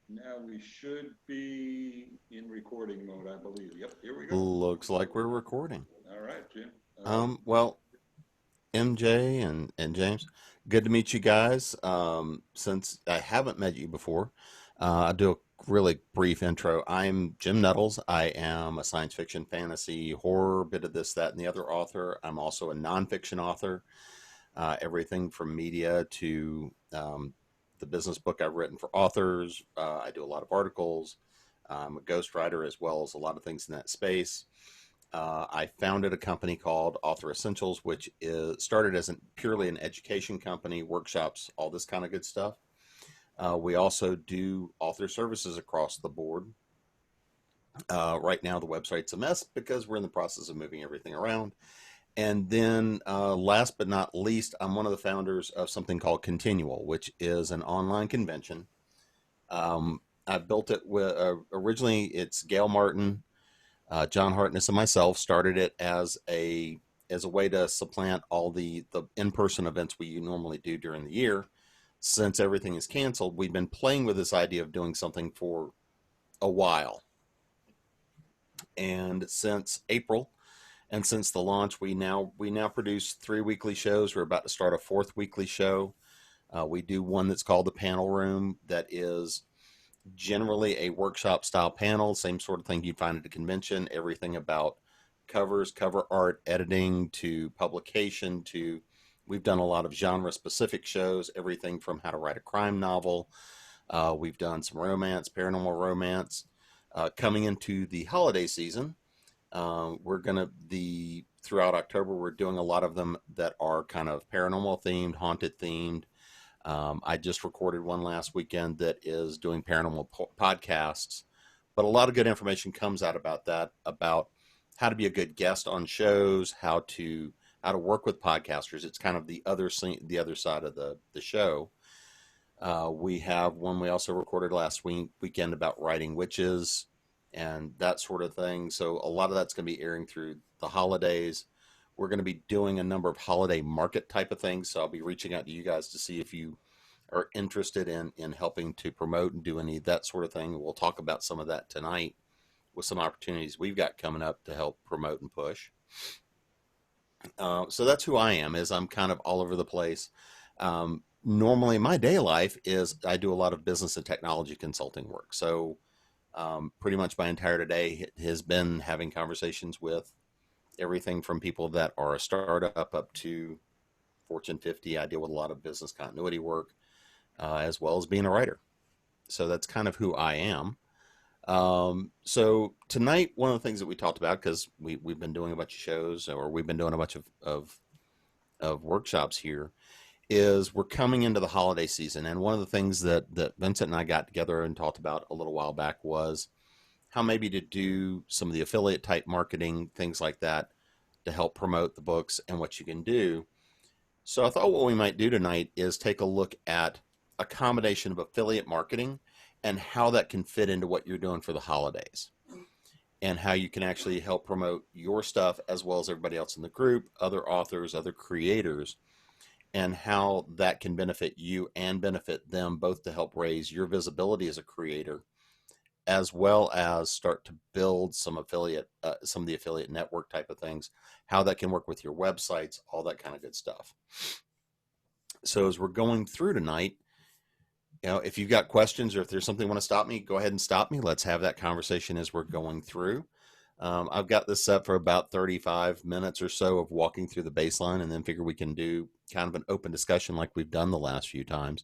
Now we should be in recording mode, I believe. Yep, here we go. Looks like we're recording. All right, Jim. Well, MJ and James, good to meet you guys. Since I haven't met you before, I'll do a really brief intro. I'm Jim Nettles. I am a science fiction, fantasy, horror, bit of this, that, and the other author. I'm also a nonfiction author, everything from media to the business book I've written for authors. I do a lot of articles. I'm a ghostwriter as well as a lot of things in that space. I founded a company called Author Essentials, which is started as purely an education company, workshops, all this kind of good stuff. We also do author services across the board. Right now, the website's a mess because we're in the process of moving everything around. And then, last but not least, I'm one of the founders of something called Continual, which is an online convention. I built it with originally it's Gail Martin, John Hartness, and myself started it as a way to supplant all the in-person events we normally do during the year. Since everything is canceled, we've been playing with this idea of doing something for a while. And since April, and since the launch, we now produce 3 weekly shows. We're about to start a fourth weekly show. We do one that's called the Panel Room, that is generally a workshop style panel, same sort of thing you'd find at a convention. Everything about covers, cover art, editing to publication to we've done a lot of genre specific shows, everything from how to write a crime novel. We've done some romance, paranormal romance. Coming into the holiday season, we're gonna the throughout October we're doing a lot of them that are kind of paranormal themed, haunted themed. I just recorded one last weekend that is doing paranormal podcasts, but a lot of good information comes out about that, about how to be a good guest on shows, how to work with podcasters. It's kind of the other side of the show. We have one we also recorded last weekend about writing witches and that sort of thing. So a lot of that's going to be airing through the holidays. We're going to be doing a number of holiday market type of things. So I'll be reaching out to you guys to see if you are interested in helping to promote and do any of that sort of thing. We'll talk about some of that tonight with some opportunities we've got coming up to help promote and push. So that's who I am. Is I'm kind of all over the place. Normally, my day life is I do a lot of business and technology consulting work. So pretty much my entire day has been having conversations with everything from people that are a startup up to Fortune 50. I deal with a lot of business continuity work, as well as being a writer. So that's kind of who I am. So tonight, one of the things that we talked about, because we've been doing a bunch of shows, or we've been doing a bunch of workshops here, is we're coming into the holiday season. And one of the things that Vincent and I got together and talked about a little while back was how maybe to do some of the affiliate type marketing, things like that, to help promote the books and what you can do. So I thought what we might do tonight is take a look at a combination of affiliate marketing and how that can fit into what you're doing for the holidays and how you can actually help promote your stuff as well as everybody else in the group, other authors, other creators, and how that can benefit you and benefit them both to help raise your visibility as a creator as well as start to build some of the affiliate network type of things, how that can work with your websites, all that kind of good stuff. So as we're going through tonight, if you've got questions or if there's something you want to stop me, go ahead and stop me. Let's have that conversation as we're going through. I've got this set for about 35 minutes or so of walking through the baseline, and then figure we can do kind of an open discussion like we've done the last few times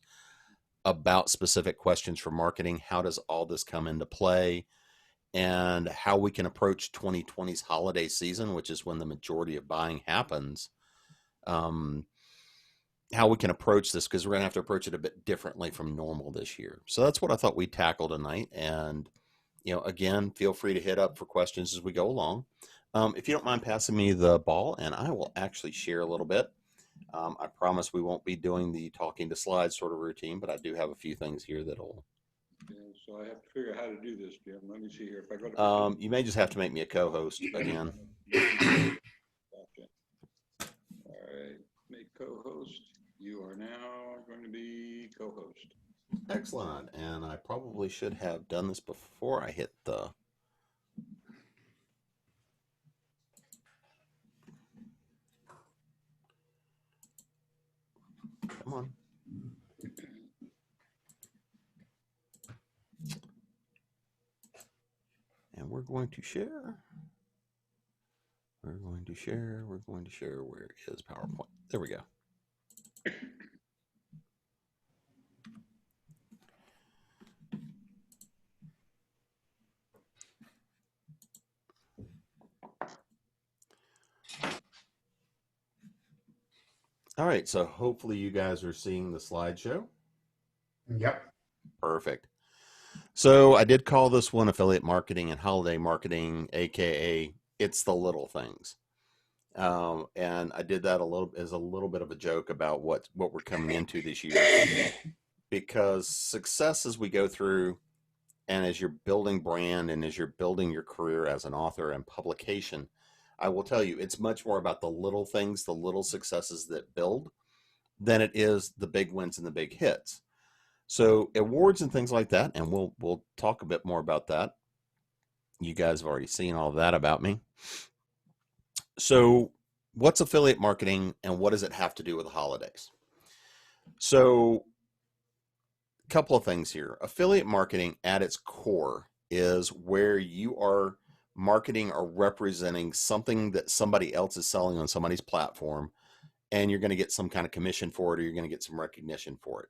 about specific questions for marketing. How does all this come into play? And how we can approach 2020's holiday season, which is when the majority of buying happens. Um, how we can approach this, because we're going to have to approach it a bit differently from normal this year. So that's what I thought we'd tackle tonight. And, again, feel free to hit up for questions as we go along. If you don't mind passing me the ball, and I will actually share a little bit. I promise we won't be doing the talking to slides sort of routine, but I do have a few things here that'll. Yeah, so I have to figure out how to do this, Jim. Let me see here. If I go to You may just have to make me a co-host again. gotcha. All right, make co-host. You are now going to be co-host. Excellent. And I probably should have done this before I hit the. Come on. And we're going to share. We're going to share. We're going to share. Where is PowerPoint? There we go. All right. So hopefully you guys are seeing the slideshow. Yep. Perfect. So I did call this one affiliate marketing and holiday marketing, aka it's the little things. And I did that as a little bit of a joke about what we're coming into this year, because success as we go through and as you're building brand and as you're building your career as an author and publication, I will tell you it's much more about the little things, the little successes that build, than it is the big wins and the big hits. So awards and things like that, and we'll talk a bit more about that. You guys have already seen all of that about me. So what's affiliate marketing and what does it have to do with the holidays? So a couple of things here. Affiliate marketing at its core is where you are marketing or representing something that somebody else is selling on somebody's platform, and you're going to get some kind of commission for it, or you're going to get some recognition for it.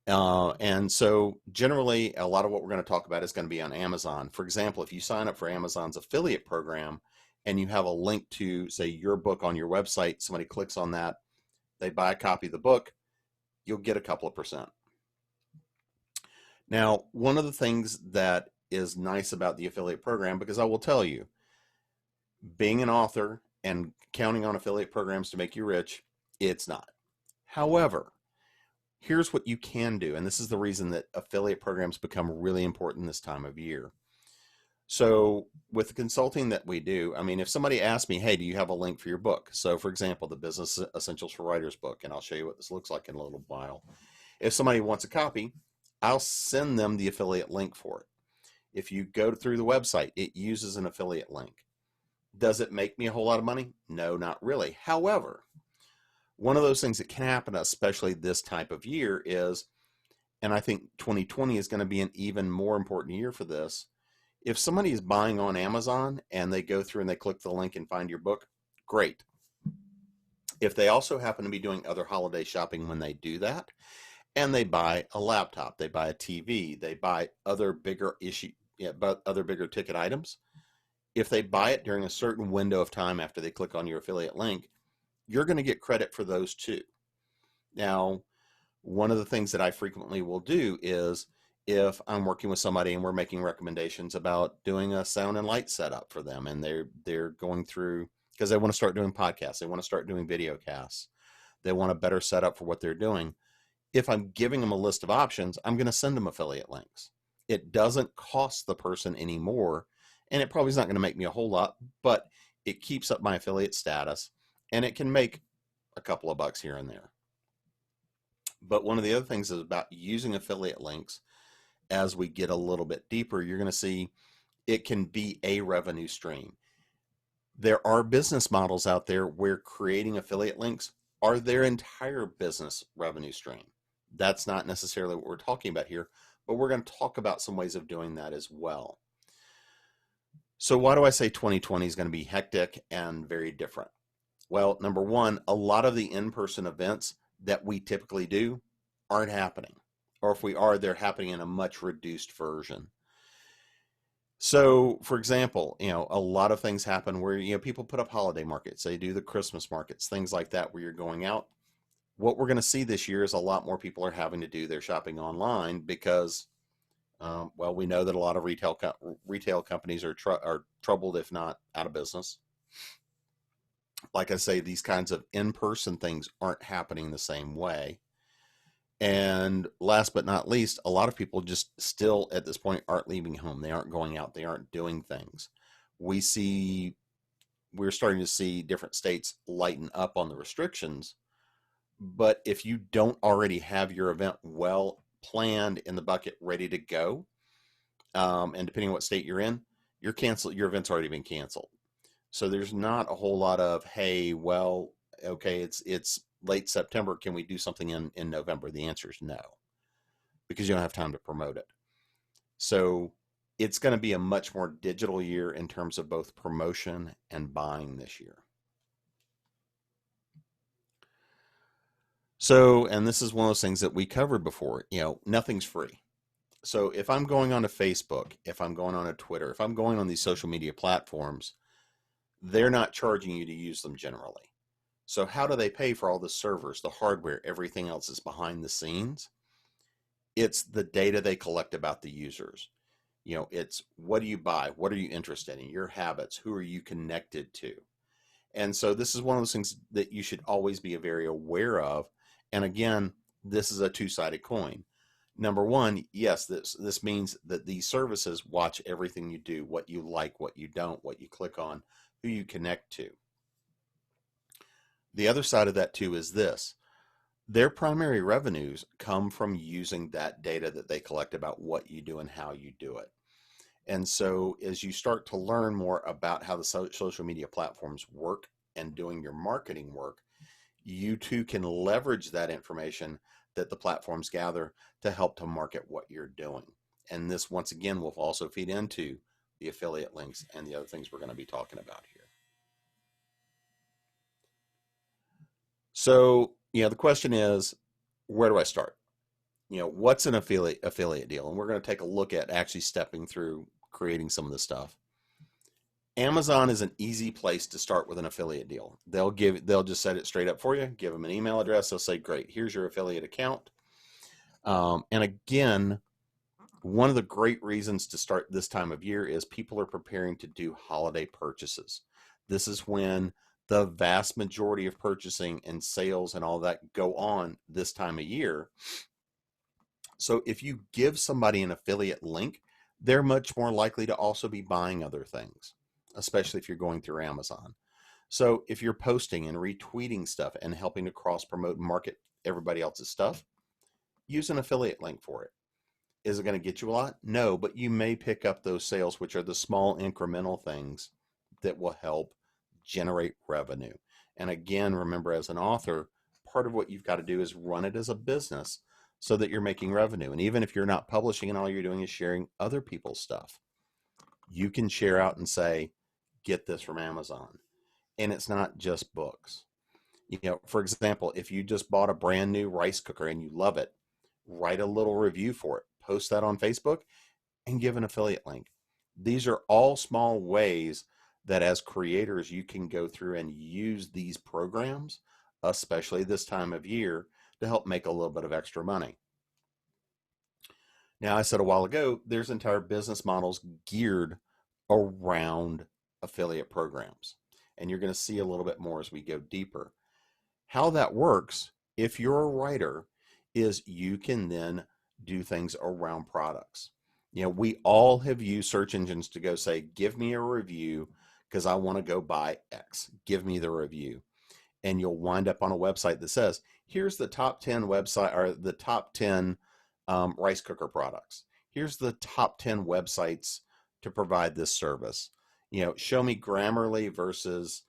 And so generally, a lot of what we're going to talk about is going to be on Amazon. For example, if you sign up for Amazon's affiliate program and you have a link to, say, your book on your website, somebody clicks on that, they buy a copy of the book, you'll get a couple of percent. Now, one of the things that is nice about the affiliate program, because I will tell you, being an author and counting on affiliate programs to make you rich, it's not. However, here's what you can do, and this is the reason that affiliate programs become really important this time of year. So with the consulting that we do, I mean, if somebody asks me, hey, do you have a link for your book? So for example, the Business Essentials for Writers book, and I'll show you what this looks like in a little while. If somebody wants a copy, I'll send them the affiliate link for it. If you go through the website, it uses an affiliate link. Does it make me a whole lot of money? No, not really. However, one of those things that can happen, especially this type of year, is, and I think 2020 is going to be an even more important year for this. If somebody is buying on Amazon and they go through and they click the link and find your book, great. If they also happen to be doing other holiday shopping when they do that, and they buy a laptop, they buy a TV, they buy other bigger other bigger ticket items, if they buy it during a certain window of time after they click on your affiliate link, you're going to get credit for those too. Now, one of the things that I frequently will do is, if I'm working with somebody and we're making recommendations about doing a sound and light setup for them, and they're going through, because they want to start doing podcasts, they want to start doing video casts, they want a better setup for what they're doing. If I'm giving them a list of options, I'm going to send them affiliate links. It doesn't cost the person any more, and it probably is not going to make me a whole lot, but it keeps up my affiliate status, and it can make a couple of bucks here and there. But one of the other things is about using affiliate links. As we get a little bit deeper, you're going to see it can be a revenue stream. There are business models out there where creating affiliate links are their entire business revenue stream. That's not necessarily what we're talking about here, but we're going to talk about some ways of doing that as well. So why do I say 2020 is going to be hectic and very different? Well, number one, a lot of the in-person events that we typically do aren't happening. Or if we are, they're happening in a much reduced version. So, for example, a lot of things happen where, people put up holiday markets. They do the Christmas markets, things like that, where you're going out. What we're going to see this year is a lot more people are having to do their shopping online because, well, we know that a lot of retail companies are troubled, if not out of business. Like I say, these kinds of in-person things aren't happening the same way. And last but not least, a lot of people just still at this point aren't leaving home. They aren't going out. They aren't doing things. We're starting to see different states lighten up on the restrictions. But if you don't already have your event well planned in the bucket, ready to go. And depending on what state you're in, your event's already been canceled. So there's not a whole lot of, hey, well, okay, it's late September. Can we do something in November? The answer is no, because you don't have time to promote it. So it's going to be a much more digital year in terms of both promotion and buying this year. So, and this is one of those things that we covered before, nothing's free. So if I'm going on to Facebook, if I'm going on to Twitter, if I'm going on these social media platforms, they're not charging you to use them generally. So how do they pay for all the servers, the hardware, everything else is behind the scenes? It's the data they collect about the users. It's what do you buy? What are you interested in? Your habits, who are you connected to? And so this is one of those things that you should always be very aware of. And again, this is a two-sided coin. Number one, yes, this means that these services watch everything you do, what you like, what you don't, what you click on, who you connect to. The other side of that too is this. Their primary revenues come from using that data that they collect about what you do and how you do it. And so as you start to learn more about how the social media platforms work and doing your marketing work, you too can leverage that information that the platforms gather to help to market what you're doing. And this, once again, will also feed into the affiliate links and the other things we're going to be talking about here. So, the question is, where do I start? What's an affiliate deal? And we're going to take a look at actually stepping through creating some of this stuff. Amazon is an easy place to start with an affiliate deal. They'll just set it straight up for you, give them an email address. They'll say, great, here's your affiliate account. And again, one of the great reasons to start this time of year is people are preparing to do holiday purchases. This is when the vast majority of purchasing and sales and all that go on this time of year. So if you give somebody an affiliate link, they're much more likely to also be buying other things, especially if you're going through Amazon. So if you're posting and retweeting stuff and helping to cross promote and market everybody else's stuff, use an affiliate link for it. Is it going to get you a lot? No, but you may pick up those sales, which are the small incremental things that will help generate revenue. And again, remember, as an author, part of what you've got to do is run it as a business so that you're making revenue. And even if you're not publishing and all you're doing is sharing other people's stuff, you can share out and say, get this from Amazon. And it's not just books. For example, if you just bought a brand new rice cooker and you love it, write a little review for it, post that on Facebook, and give an affiliate link. These are all small ways that as creators you can go through and use these programs, especially this time of year, to help make a little bit of extra money. Now, I said a while ago, there's entire business models geared around affiliate programs. And you're going to see a little bit more as we go deeper. How that works, if you're a writer, is you can then do things around products. We all have used search engines to go say, give me a review because I want to go buy X. Give me the review. And you'll wind up on a website that says, here's the top 10 website or the top 10 rice cooker products. Here's the top 10 websites to provide this service. Show me Grammarly versus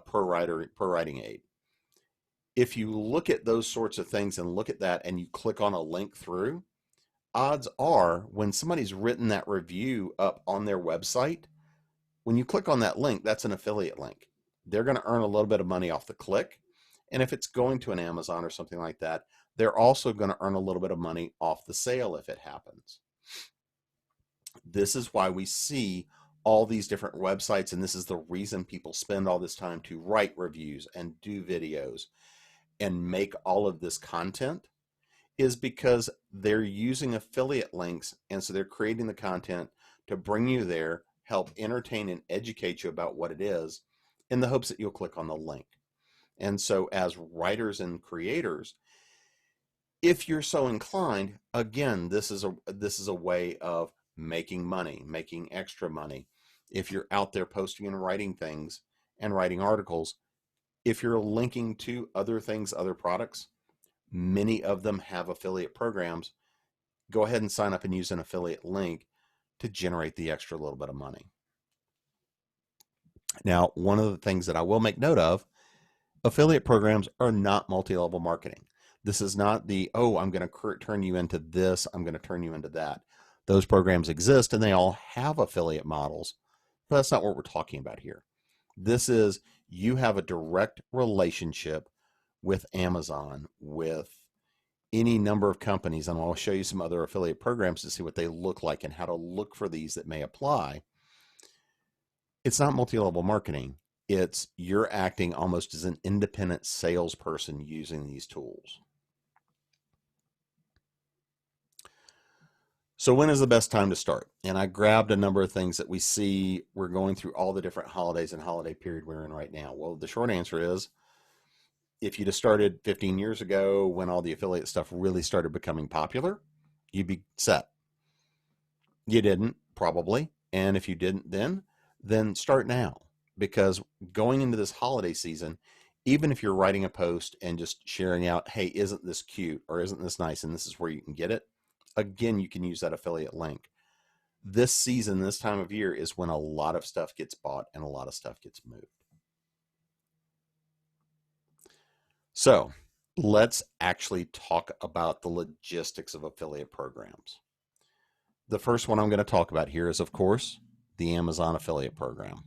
Pro Writing Aid. If you look at those sorts of things and look at that and you click on a link through, odds are when somebody's written that review up on their website, when you click on that link, that's an affiliate link. They're going to earn a little bit of money off the click. And if it's going to an Amazon or something like that, they're also going to earn a little bit of money off the sale if it happens. This is why we see all these different websites, and this is the reason people spend all this time to write reviews and do videos and make all of this content, is because they're using affiliate links, and so they're creating the content to bring you there, help entertain and educate you about what it is, in the hopes that you'll click on the link. And so as writers and creators, if you're so inclined, again, this is a way of making money, making extra money. If you're out there posting and writing things and writing articles, if you're linking to other things, other products, many of them have affiliate programs. go ahead and sign up and use an affiliate link to generate the extra little bit of money. Now, one of the things that I will make note of, affiliate programs are not multi-level marketing. This is not the, oh, I'm going to turn you into this, I'm going to turn you into that. Those programs exist and they all have affiliate models, but that's not what we're talking about here. This is, you have a direct relationship with Amazon, with any number of companies, and I'll show you some other affiliate programs to see what they look like and how to look for these that may apply. It's not multi-level marketing. It's you're acting almost as an independent salesperson using these tools. So when is the best time to start? And I grabbed a number of things that we see. We're going through all the different holidays and holiday period we're in right now. Well, the short answer is, if you'd have started 15 years ago when all the affiliate stuff really started becoming popular, you'd be set. You didn't, probably. And if you didn't then start now. Because going into this holiday season, even if you're writing a post and just sharing out, hey, isn't this cute or isn't this nice and this is where you can get it, again, you can use that affiliate link. This season, this time of year, is when a lot of stuff gets bought and a lot of stuff gets moved. So let's actually talk about the logistics of affiliate programs. The first one I'm going to talk about here is, of course, the Amazon affiliate program.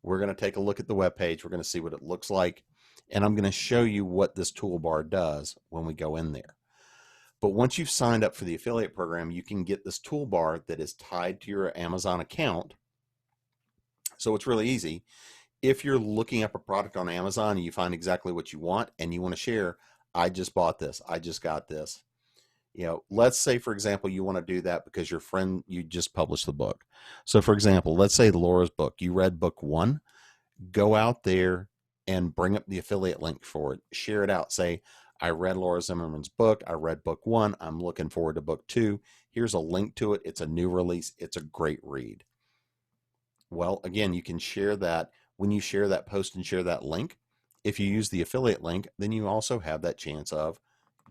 We're going to take a look at the webpage. We're going to see what it looks like. And I'm going to show you what this toolbar does when we go in there. But once you've signed up for the affiliate program, you can get this toolbar that is tied to your Amazon account. So it's really easy. If you're looking up a product on Amazon and you find exactly what you want and you want to share, I just bought this, I just got this. Let's say, for example, you want to do that because your friend, you just published the book. So for example, let's say Laura's book, you read book 1, go out there and bring up the affiliate link for it, share it out, say, I read Laura Zimmerman's book, I read book 1, I'm looking forward to book 2. Here's a link to it. It's a new release. It's a great read. Well, again, you can share that. When you share that post and share that link, if you use the affiliate link, then you also have that chance of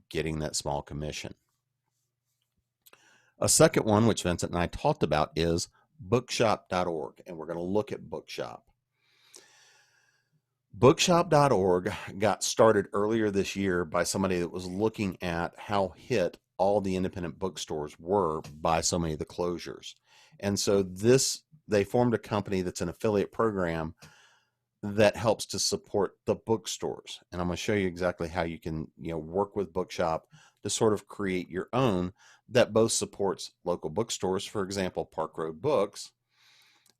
getting that small commission. A second one, which Vincent and I talked about, is bookshop.org, and we're going to look at Bookshop. Bookshop.org got started earlier this year by somebody that was looking at how hit all the independent bookstores were by so many of the closures. And so they formed a company that's an affiliate program that helps to support the bookstores. And I'm going to show you exactly how you can, work with Bookshop to sort of create your own that both supports local bookstores, for example, Park Road Books,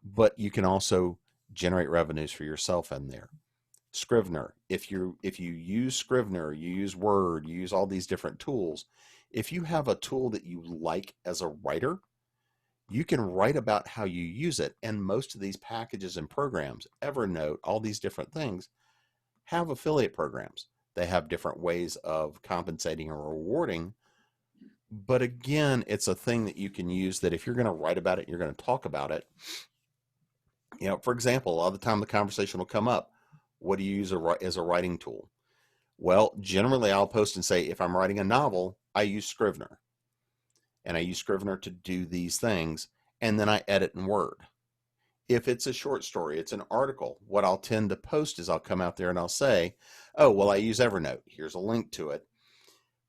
but you can also generate revenues for yourself in there. Scrivener, if you use Scrivener, you use Word, you use all these different tools. If you have a tool that you like as a writer, you can write about how you use it. And most of these packages and programs, Evernote, all these different things, have affiliate programs. They have different ways of compensating or rewarding. But again, it's a thing that you can use that if you're going to write about it, you're going to talk about it. For example, a lot of the time the conversation will come up. What do you use as a writing tool? Well, generally I'll post and say, if I'm writing a novel, I use Scrivener. And I use Scrivener to do these things, and then I edit in Word. If it's a short story, it's an article, what I'll tend to post is I'll come out there and I'll say, oh, well, I use Evernote. Here's a link to it.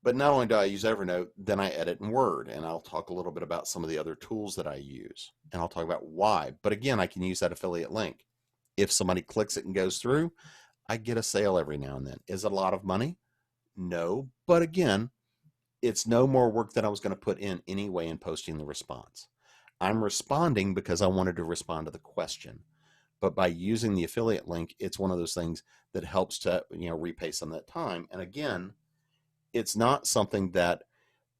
But not only do I use Evernote, then I edit in Word, and I'll talk a little bit about some of the other tools that I use, and I'll talk about why. But again, I can use that affiliate link. If somebody clicks it and goes through, I get a sale every now and then. Is it a lot of money? No, but again, it's no more work than I was going to put in anyway in posting the response. I'm responding because I wanted to respond to the question. But by using the affiliate link, it's one of those things that helps to, repay some of that time. And again, it's not something that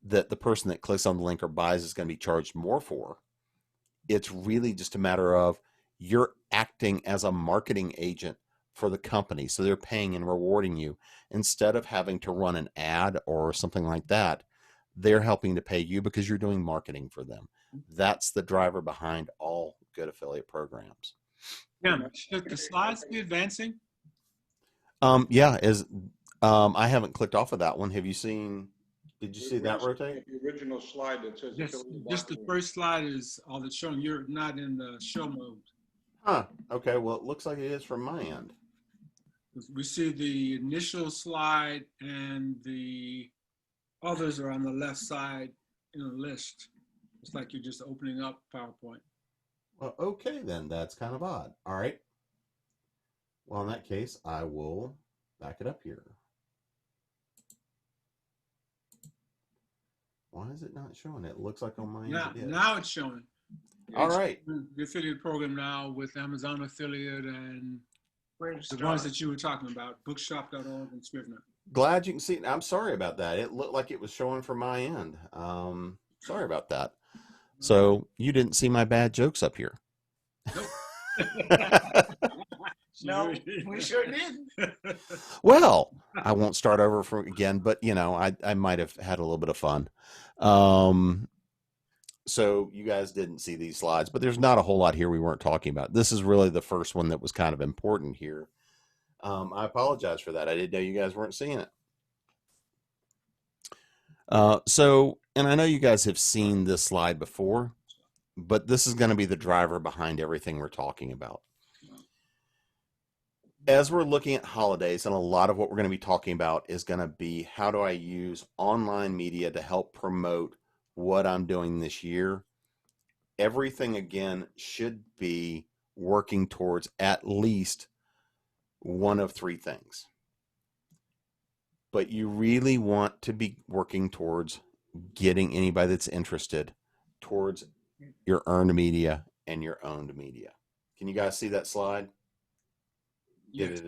the person that clicks on the link or buys is going to be charged more for. It's really just a matter of you're acting as a marketing agent for the company. So they're paying and rewarding you. Instead of having to run an ad or something like that, they're helping to pay you because you're doing marketing for them. That's the driver behind all good affiliate programs. Yeah, should the slides be advancing? I haven't clicked off of that one. Have you seen? Did you see that rotate? The original slide that says Just affiliate just the marketing. first slide is all that's showing. You're not in the show mode. Huh. Okay. Well, it looks like it is from my end. We see the initial slide and the others are on the left side in a list. It's like you're just opening up PowerPoint. Well, okay, then. That's kind of odd. All right. Well, in that case, I will back it up here. Why is it not showing? It looks like on my end it is. Now it's showing. All right. The affiliate program now with Amazon Affiliate and Where's the ones that you were talking about, bookshop.org and Scrivener. Glad you can see. I'm sorry about that. It looked like it was showing from my end. Sorry about that. So you didn't see my bad jokes up here. No, we sure did. Well, I won't start over from again, but you know, I might have had a little bit of fun. So you guys didn't see these slides, but there's not a whole lot here we weren't talking about. This is really the first one that was kind of important here. I apologize for that. I didn't know you guys weren't seeing it. And I know you guys have seen this slide before, but this is going to be the driver behind everything we're talking about. As we're looking at holidays, and a lot of what we're going to be talking about is going to be how do I use online media to help promote what I'm doing this year. Everything, again, should be working towards at least one of three things. But you really want to be working towards getting anybody that's interested towards your earned media and your owned media. Can you guys see that slide? Yes.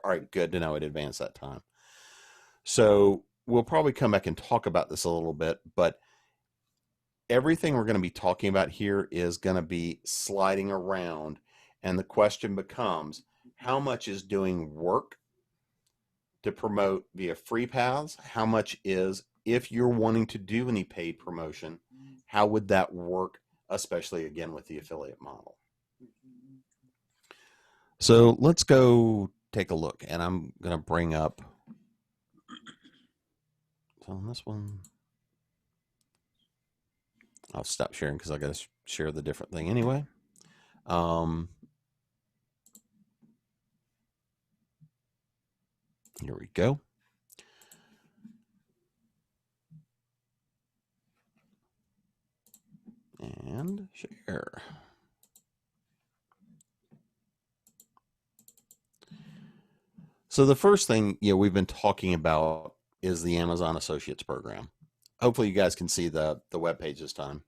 All right, good to know it advanced that time. So we'll probably come back and talk about this a little bit, but everything we're going to be talking about here is going to be sliding around, and the question becomes, how much is doing work to promote via free paths? How much is, if you're wanting to do any paid promotion, how would that work, especially again with the affiliate model? So let's go take a look, and I'm going to bring up, so on this one, I'll stop sharing because I got to share the different thing anyway. Here we go. And share. So the first thing we've been talking about is the Amazon Associates program. Hopefully you guys can see the web page this time.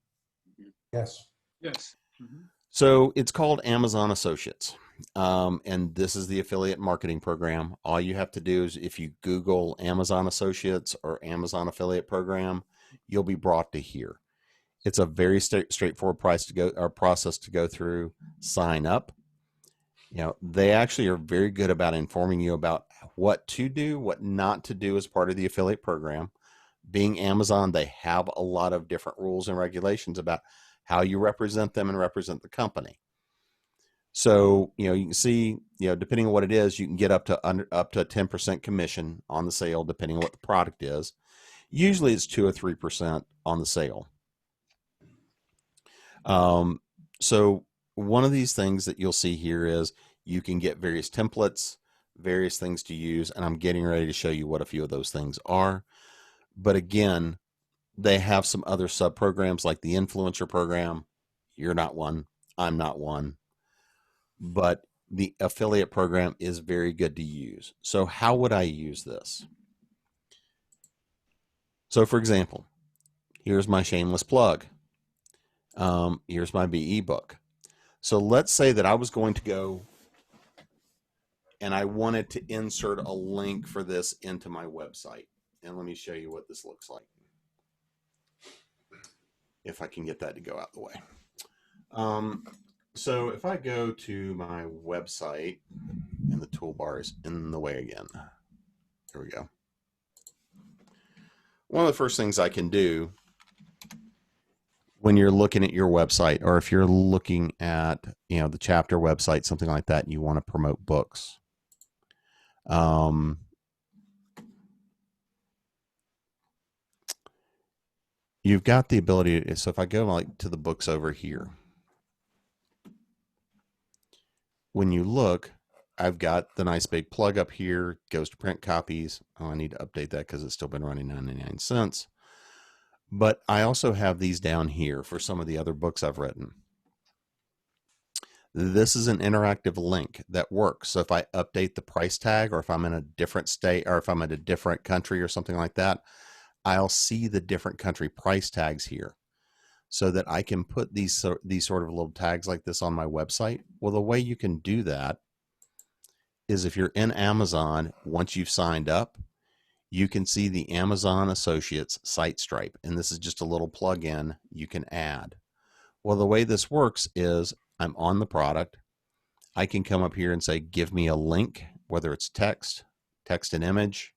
Yes. Yes. Mm-hmm. So it's called Amazon Associates. And this is the affiliate marketing program. All you have to do is if you Google Amazon Associates or Amazon affiliate program, you'll be brought to here. It's a very straightforward process to go through, sign up. They actually are very good about informing you about what to do, what not to do as part of the affiliate program. Being Amazon, they have a lot of different rules and regulations about how you represent them and represent the company. So, you can see, depending on what it is, you can get up to a 10% commission on the sale, depending on what the product is. Usually it's 2 or 3% on the sale. So one of these things that you'll see here is you can get various templates, various things to use, and I'm getting ready to show you what a few of those things are. But again, they have some other sub-programs like the influencer program. You're not one. I'm not one. But the affiliate program is very good to use. So how would I use this? So for example, here's my shameless plug. Here's my BE book. So let's say that I was going to go and I wanted to insert a link for this into my website. And let me show you what this looks like. If I can get that to go out the way. So if I go to my website, and the toolbar is in the way again. Here we go. One of the first things I can do when you're looking at your website, or if you're looking at, the chapter website, something like that, and you want to promote books. you've got the ability. So if I go like to the books over here, when you look, I've got the nice big plug up here, goes to print copies. Oh, I need to update that because it's still been running 99 cents. But I also have these down here for some of the other books I've written. This is an interactive link that works. So if I update the price tag, or if I'm in a different state, or if I'm in a different country or something like that, I'll see the different country price tags here, so that I can put these sort of little tags like this on my website. Well, the way you can do that is if you're in Amazon, once you've signed up, you can see the Amazon Associates site stripe. And this is just a little plug-in you can add. Well, the way this works is I'm on the product. I can come up here and say, give me a link, whether it's text and image.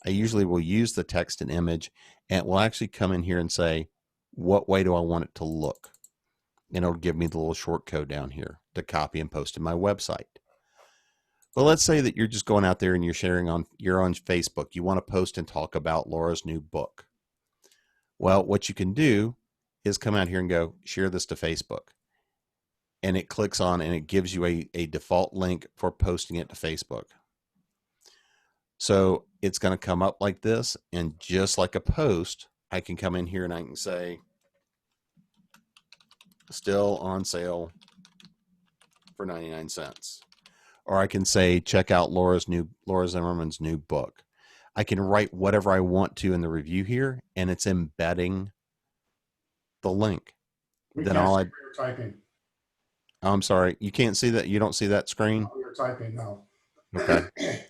I usually will use the text and image, and it will actually come in here and say, what way do I want it to look? And it'll give me the little short code down here to copy and post to my website. But let's say that you're just going out there and you're on Facebook. You want to post and talk about Laura's new book. Well, what you can do is come out here and go, share this to Facebook. And it clicks on and it gives you a default link for posting it to Facebook. So it's going to come up like this, and just like a post, I can come in here and I can say, still on sale for 99 cents. Or I can say, check out Laura Zimmerman's new book. I can write whatever I want to in the review here, and it's embedding the link. Then all I typing. Oh, I'm sorry, you can't see that. You don't see that screen. You're typing now. Okay.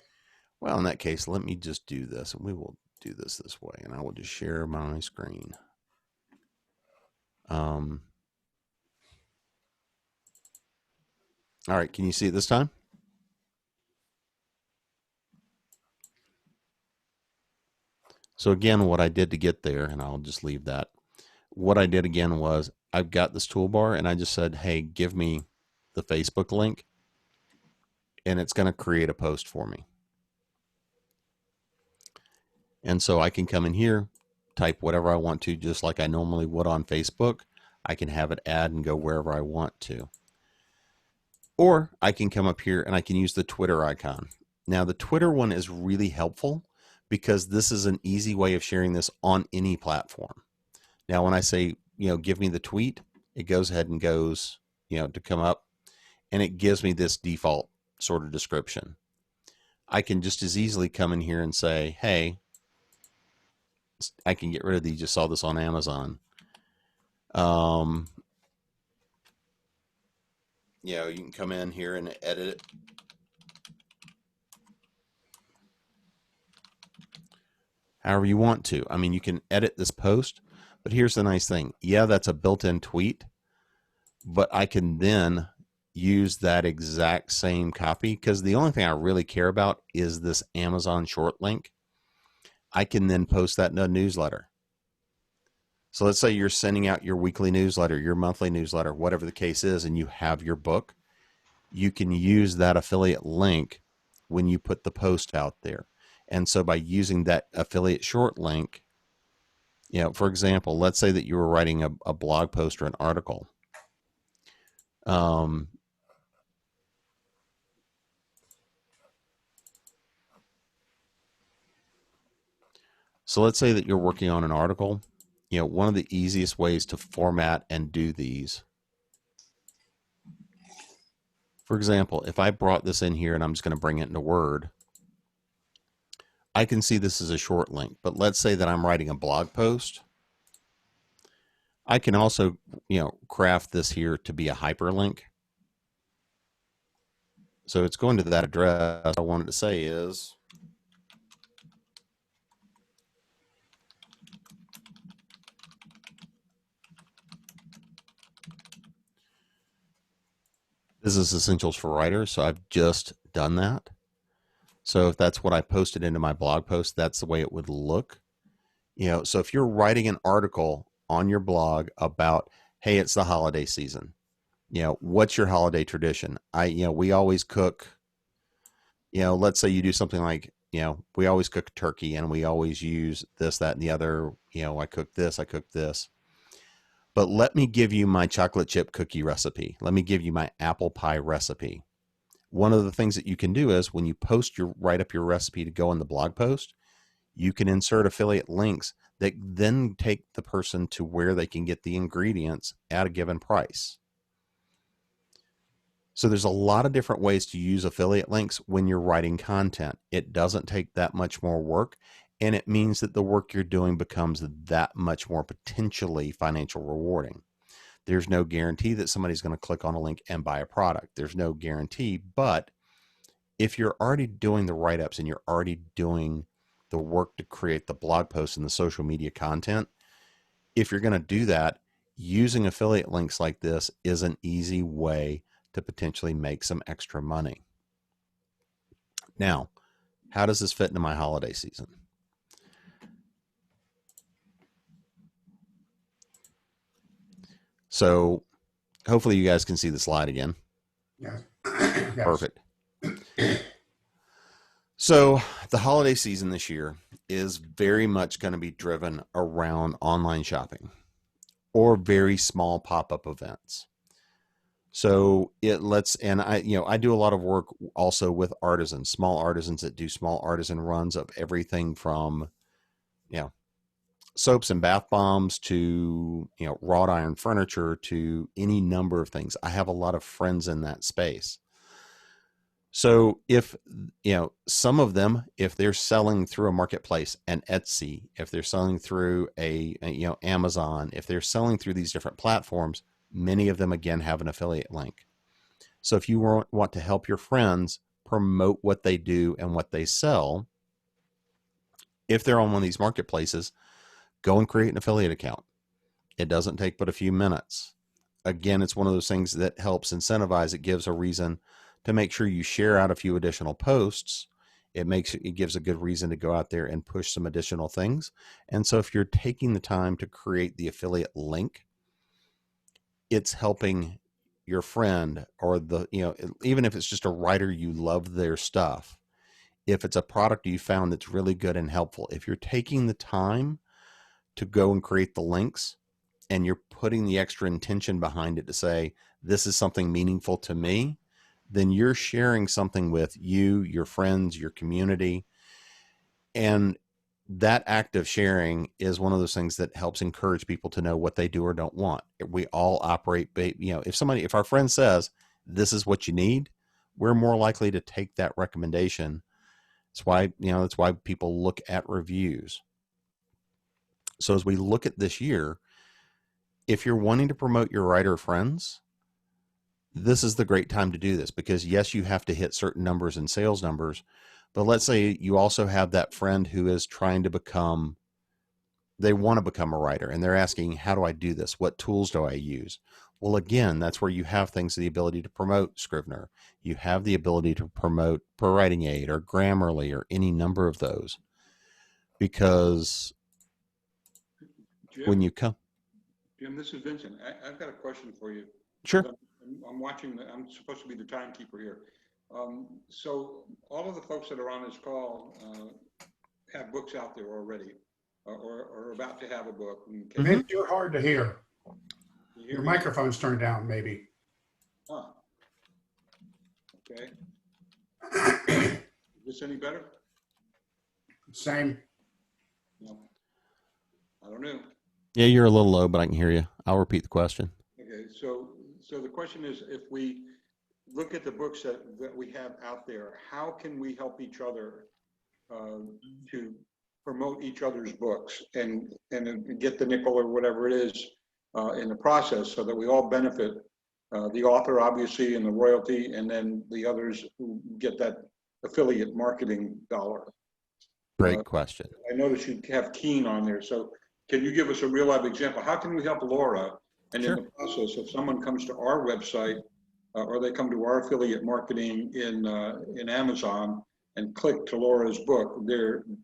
Well, in that case, let me just do this, and we will do this way, and I will just share my screen. All right, can you see it this time? So again, what I did to get there, and I'll just leave that. What I did again was I've got this toolbar, and I just said, hey, give me the Facebook link, and it's going to create a post for me. And so I can come in here, type whatever I want to, just like I normally would on Facebook. I can have it add and go wherever I want to. Or I can come up here and I can use the Twitter icon. Now the Twitter one is really helpful because this is an easy way of sharing this on any platform. Now when I say, give me the tweet, it goes ahead and goes, to come up, and it gives me this default sort of description. I can just as easily come in here and say, hey, I can get rid of these. You just saw this on Amazon. You can come in here and edit it. However you want to. I mean, you can edit this post, but here's the nice thing. Yeah, that's a built-in tweet, but I can then use that exact same copy, because the only thing I really care about is this Amazon short link. I can then post that in a newsletter. So let's say you're sending out your weekly newsletter, your monthly newsletter, whatever the case is, and you have your book. You can use that affiliate link when you put the post out there. And so by using that affiliate short link, for example, let's say that you were writing a blog post or an article. So let's say that you're working on an article. One of the easiest ways to format and do these. For example, if I brought this in here and I'm just going to bring it into Word, I can see this is a short link. But let's say that I'm writing a blog post. I can also, craft this here to be a hyperlink. So it's going to that address. What I wanted to say is, this is Essentials for Writers, so I've just done that. So if that's what I posted into my blog post, that's the way it would look. So if you're writing an article on your blog about, hey, it's the holiday season, what's your holiday tradition? We always cook, let's say you do something like we always cook turkey and we always use this, that, and the other. I cook this, I cook this. But let me give you my chocolate chip cookie recipe. Let me give you my apple pie recipe. One of the things that you can do is when you write up your recipe to go in the blog post, you can insert affiliate links that then take the person to where they can get the ingredients at a given price. So there's a lot of different ways to use affiliate links when you're writing content. It doesn't take that much more work, and it means that the work you're doing becomes that much more potentially financial rewarding. There's no guarantee that somebody's going to click on a link and buy a product. There's no guarantee, but if you're already doing the write-ups and you're already doing the work to create the blog posts and the social media content, if you're going to do that, using affiliate links like this is an easy way to potentially make some extra money. Now, how does this fit into my holiday season? So hopefully you guys can see the slide again. Yes. Perfect. So the holiday season this year is very much going to be driven around online shopping or very small pop-up events. So I do a lot of work also with artisans, small artisans that do small artisan runs of everything from, soaps and bath bombs to, wrought iron furniture to any number of things. I have a lot of friends in that space. So if, some of them, if they're selling through a marketplace, an Etsy, if they're selling through Amazon, if they're selling through these different platforms, many of them, again, have an affiliate link. So if you want to help your friends promote what they do and what they sell, if they're on one of these marketplaces, go and create an affiliate account. It doesn't take but a few minutes. Again, it's one of those things that helps incentivize. It gives a reason to make sure you share out a few additional posts. It gives a good reason to go out there and push some additional things. And so if you're taking the time to create the affiliate link, it's helping your friend or even if it's just a writer, you love their stuff. If it's a product you found that's really good and helpful, if you're taking the time to go and create the links and you're putting the extra intention behind it to say, this is something meaningful to me, then you're sharing something with you, your friends, your community. And that act of sharing is one of those things that helps encourage people to know what they do or don't want. We all operate, if our friend says, this is what you need, we're more likely to take that recommendation. That's why people look at reviews. So as we look at this year, if you're wanting to promote your writer friends, this is the great time to do this, because yes, you have to hit certain numbers and sales numbers, but let's say you also have that friend who is trying to they want to become a writer and they're asking, how do I do this? What tools do I use? Well, again, that's where you have the ability to promote Scrivener. You have the ability to promote ProWriting Aid or Grammarly or any number of those, because when you come. Jim, this is Vincent. I've got a question for you. Sure. I'm watching, I'm supposed to be the timekeeper here. So all of the folks that are on this call have books out there already or are about to have a book. Vince, you're hard to hear. Your me? microphone's turned down, maybe. Huh. Okay. Is this any better? Same. No. I don't know. Yeah, you're a little low, but I can hear you. I'll repeat the question. Okay, so the question is, if we look at the books that we have out there, how can we help each other to promote each other's books and get the nickel or whatever it is in the process, so that we all benefit, the author obviously and the royalty, and then the others who get that affiliate marketing dollar? Great question. I noticed you have Keen on there, so can you give us a real life example? How can we help Laura? And Sure. in the process, if someone comes to our website or they come to our affiliate marketing in Amazon and click to Laura's book,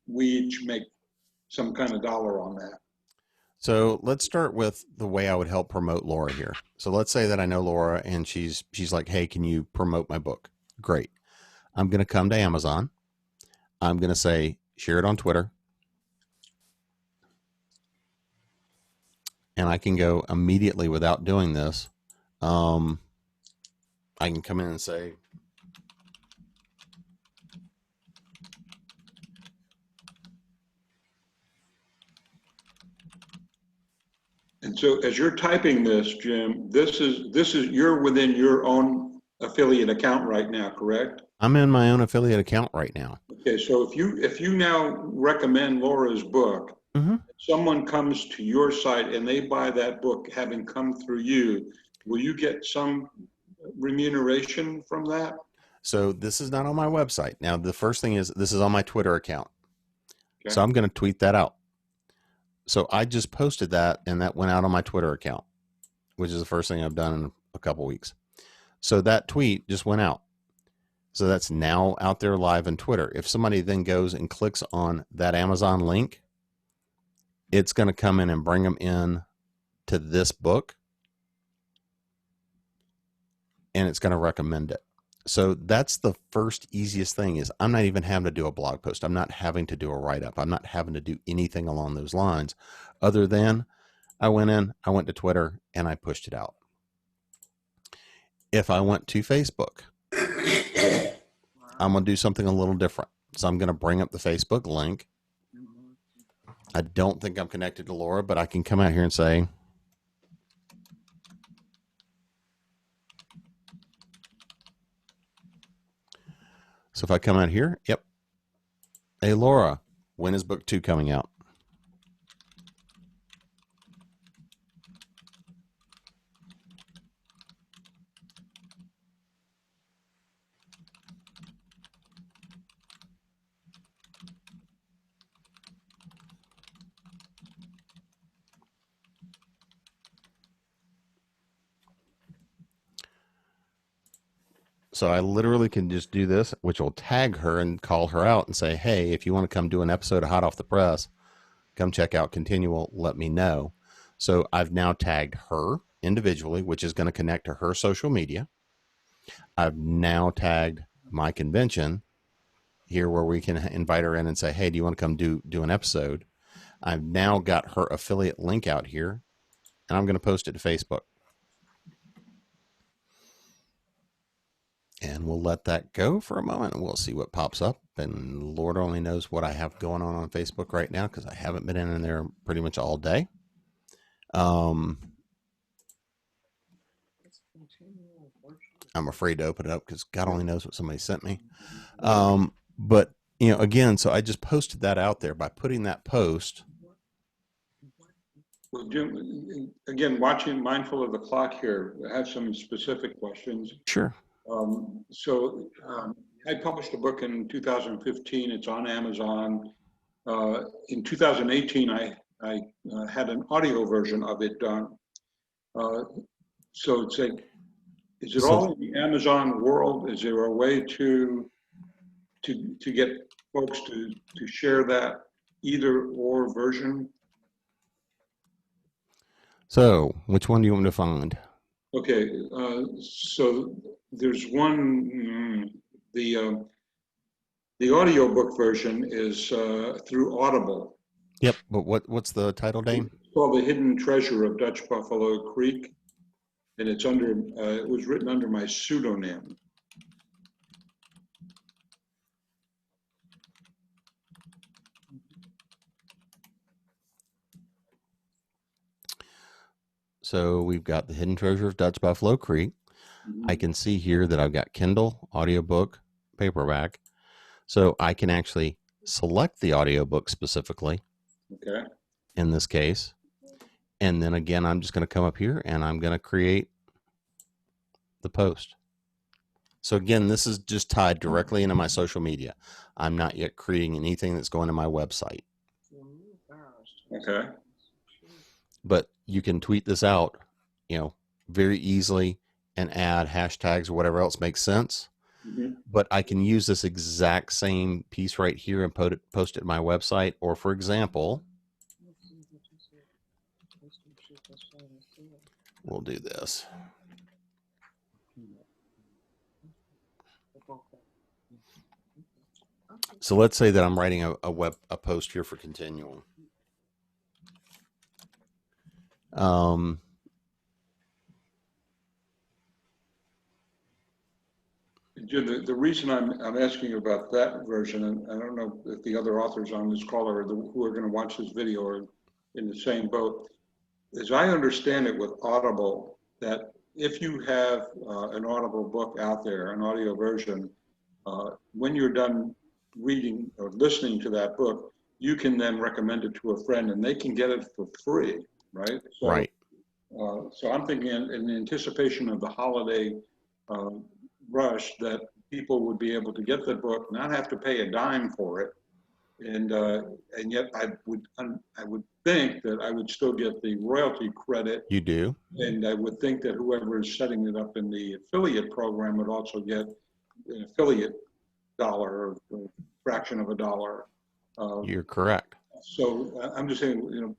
we each make some kind of dollar on that. So let's start with the way I would help promote Laura here. So let's say that I know Laura and she's like, hey, can you promote my book? Great. I'm going to come to Amazon. I'm going to say share it on Twitter. And I can go immediately without doing this. I can come in and say, And so as you're typing this, Jim, this is you're within your own affiliate account right now, correct? I'm in my own affiliate account right now. Okay, so if you now recommend Laura's book, Mm-hmm. someone comes to your site and they buy that book having come through you, will you get some remuneration from that? So this is not on my website. Now, the first thing is this is on my Twitter account. Okay. So I'm going to tweet that out. So I just posted that and that went out on my Twitter account, which is the first thing I've done in a couple weeks. So that tweet just went out. So that's now out there live on Twitter. If somebody then goes and clicks on that Amazon link, it's going to come in and bring them in to this book and it's going to recommend it. So that's the first easiest thing is I'm not even having to do a blog post. I'm not having to do a write-up. I'm not having to do anything along those lines other than I went to Twitter and I pushed it out. If I went to Facebook, I'm going to do something a little different. So I'm going to bring up the Facebook link. I don't think I'm connected to Laura, but I can come out here and say, so if I come out here, yep. Hey, Laura, when is book 2 coming out? So I literally can just do this, which will tag her and call her out and say, hey, if you want to come do an episode of Hot Off the Press, come check out Continual, let me know. So I've now tagged her individually, which is going to connect to her social media. I've now tagged my convention here where we can invite her in and say, hey, do you want to come do an episode? I've now got her affiliate link out here and I'm going to post it to Facebook. And we'll let that go for a moment and we'll see what pops up. And Lord only knows what I have going on Facebook right now because I haven't been in there pretty much all day. I'm afraid to open it up because God only knows what somebody sent me. But, you know, again, so I just posted that out there by putting that post. Well, Jim, again, watching, mindful of the clock here, I have some specific questions. Sure. I published a book in 2015. It's on Amazon. In 2018, I had an audio version of it done. So it's like, is it all in the Amazon world? Is there a way to get folks to share that either or version? So which one do you want me to find? Okay, so there's one, the audiobook version is through Audible. Yep. But what's the title name? It's called The Hidden Treasure of Dutch Buffalo Creek. And it's under, it was written under my pseudonym. So we've got The Hidden Treasure of Dutch Buffalo Creek. I can see here that I've got Kindle, audiobook, paperback. So I can actually select the audiobook specifically. Okay. In this case. And then again, I'm just going to come up here and I'm going to create the post. So again, this is just tied directly into my social media. I'm not yet creating anything that's going to my website. Okay. But you can tweet this out, you know, very easily and add hashtags or whatever else makes sense. Mm-hmm. But I can use this exact same piece right here and post it to my website. Or for example, we'll do this. So let's say that I'm writing a post here for Continuum. Jim, the reason I'm asking about that version, and I don't know if the other authors on this call or who are going to watch this video are in the same boat, as I understand it with Audible, that if you have an Audible book out there, an audio version, when you're done reading or listening to that book, you can then recommend it to a friend and they can get it for free, right? So, Right. So I'm thinking in anticipation of the holiday rush that people would be able to get the book, not have to pay a dime for it, and yet I would think that I would still get the royalty credit, You do. and I would think that whoever is setting it up in the affiliate program would also get an affiliate dollar or a fraction of a dollar. You're correct. So I'm just saying,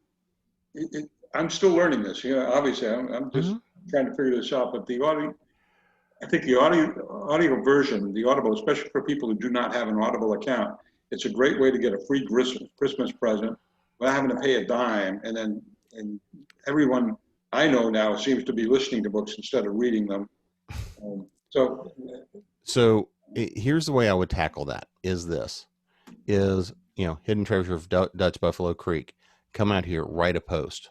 I'm still learning this. Obviously, I'm just trying to figure this out. But I think the audio version, the Audible, especially for people who do not have an Audible account, it's a great way to get a free Christmas present without having to pay a dime. And everyone I know now seems to be listening to books instead of reading them. So here's the way I would tackle that. Hidden Treasure of Dutch Buffalo Creek. Come out here, write a post.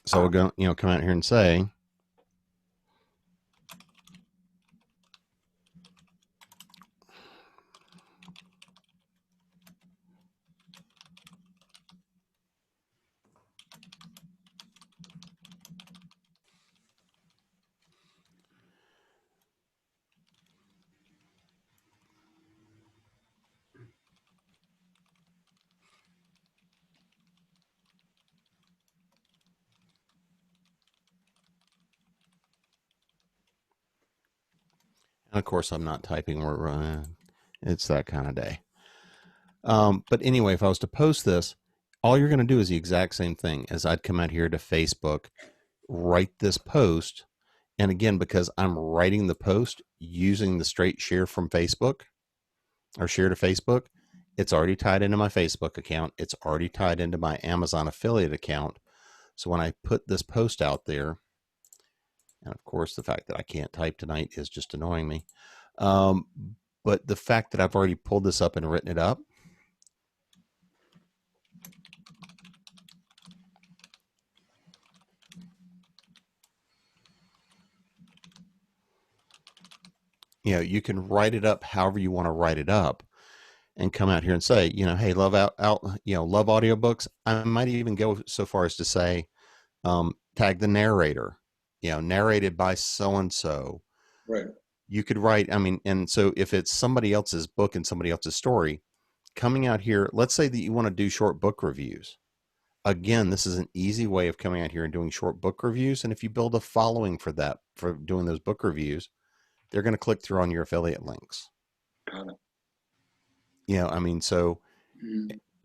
So we're going, come out here and say, and of course I'm not typing. It's that kind of day. But anyway, if I was to post this, all you're going to do is the exact same thing as I'd come out here to Facebook, write this post. And again, because I'm writing the post using the straight share from Facebook or share to Facebook, it's already tied into my Facebook account. It's already tied into my Amazon affiliate account. So when I put this post out there, and of course, the fact that I can't type tonight is just annoying me. But the fact that I've already pulled this up and written it up, you can write it up however you want to write it up and come out here and say, hey, love love audiobooks. I might even go so far as to say, tag the narrator, narrated by so-and-so. Right. You could write, and so if it's somebody else's book and somebody else's story, coming out here, let's say that you want to do short book reviews. Again, this is an easy way of coming out here and doing short book reviews. And if you build a following for doing those book reviews, they're going to click through on your affiliate links. Got it.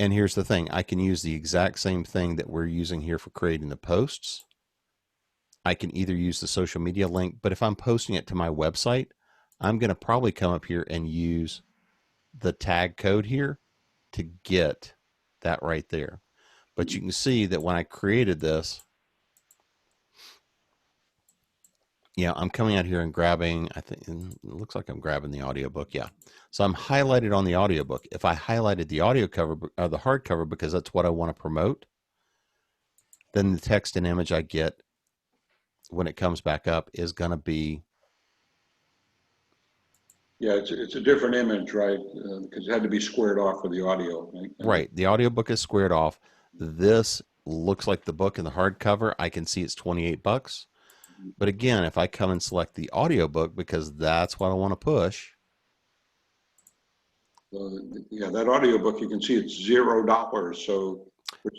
And here's the thing. I can use the exact same thing that we're using here for creating the posts. I can either use the social media link, but if I'm posting it to my website, I'm going to probably come up here and use the tag code here to get that right there. But you can see that when I created this, I'm coming out here and grabbing, I think it looks like I'm grabbing the audiobook. Yeah. So I'm highlighted on the audiobook. If I highlighted the audio cover or the hardcover, because that's what I want to promote, then the text and image I get when it comes back up is going to be. Yeah, it's a different image, right? Because it had to be squared off for the audio. Right. The audiobook is squared off. This looks like the book in the hardcover. I can see it's $28. But again, if I come and select the audiobook, because that's what I want to push. That audiobook, you can see it's $0. So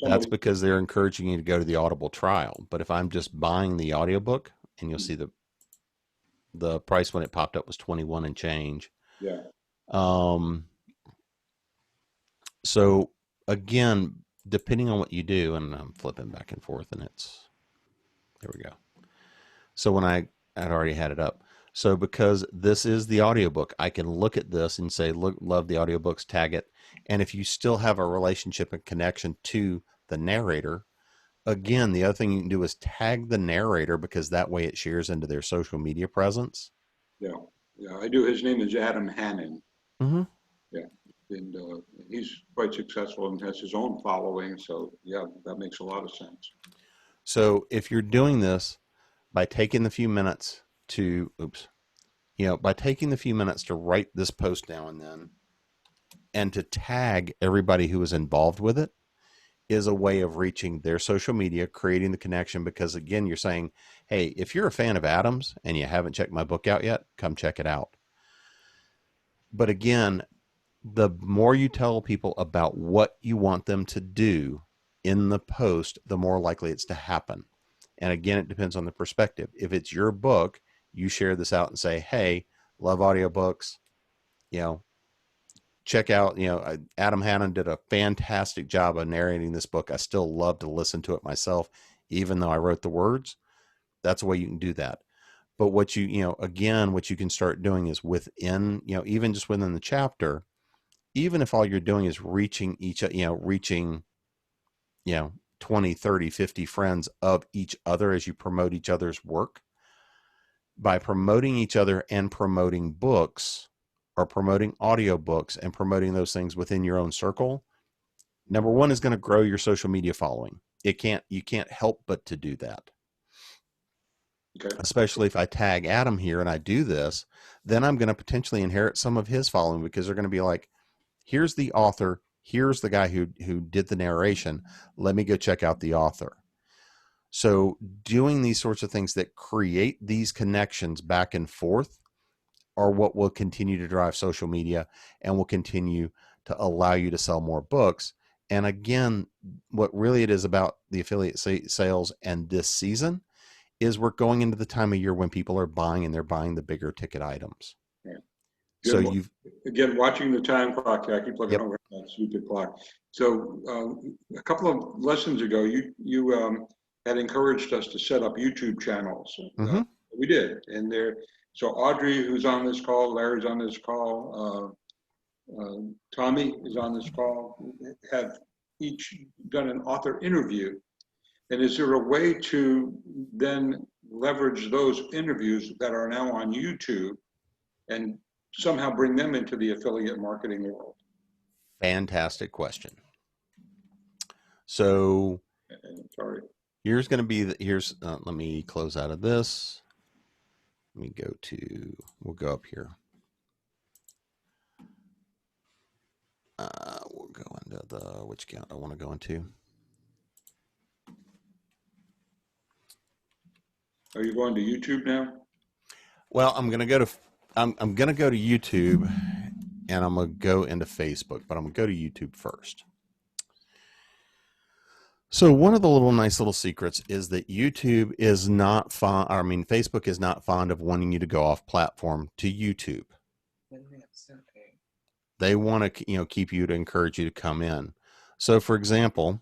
that's because they're encouraging you to go to the Audible trial. But if I'm just buying the audiobook, and you'll see the price when it popped up was 21 and change. Yeah. So again, depending on what you do, and I'm flipping back and forth, and there we go. So when I had already had it up. So because this is the audiobook, I can look at this and say, look, love the audiobooks, tag it. And if you still have a relationship and connection to the narrator, again, the other thing you can do is tag the narrator, because that way it shares into their social media presence. Yeah, yeah, I do. His name is Adam Hannon. Mm-hmm. Yeah, and he's quite successful and has his own following. So yeah, that makes a lot of sense. So if you're doing this by taking the few minutes to, by taking the few minutes to write this post now and then, and to tag everybody who is involved with it, is a way of reaching their social media, creating the connection. Because again, you're saying, hey, if you're a fan of Adams and you haven't checked my book out yet, come check it out. But again, the more you tell people about what you want them to do in the post, the more likely it's to happen. And again, it depends on the perspective. If it's your book, you share this out and say, hey, love audiobooks, check out, Adam Hannon did a fantastic job of narrating this book. I still love to listen to it myself, even though I wrote the words. That's the way you can do that. But what what you can start doing is within, even just within the chapter, even if all you're doing is reaching 20, 30, 50 friends of each other as you promote each other's work, by promoting each other and promoting books or promoting audiobooks and promoting those things within your own circle, number one is going to grow your social media following. You can't help but to do that. Okay. Especially if I tag Adam here and I do this, then I'm going to potentially inherit some of his following, because they're going to be like, here's the author, here's the guy who did the narration. Let me go check out the author. So doing these sorts of things that create these connections back and forth are what will continue to drive social media and will continue to allow you to sell more books. And again, what really it is about the affiliate sales and this season is we're going into the time of year when people are buying, and they're buying the bigger ticket items. Yeah. So Good. you've, Again, watching the time clock, I keep looking Yep. over at that stupid clock. So a couple of lessons ago, you had encouraged us to set up YouTube channels. Mhm. We did, and so Audrey, who's on this call, Larry's on this call, Tommy is on this call, have each done an author interview. And is there a way to then leverage those interviews that are now on YouTube and somehow bring them into the affiliate marketing world? Fantastic question. So Sorry. here's going to be let me close out of this. Let me we'll go up here. We'll go into which account I want to go into. Are you going to YouTube now? Well, I'm going to go to YouTube, and I'm going to go into Facebook, but I'm going to go to YouTube first. So one of the nice little secrets is that YouTube is not Facebook is not fond of wanting you to go off platform to YouTube. They want to, keep you, to encourage you to come in. So for example,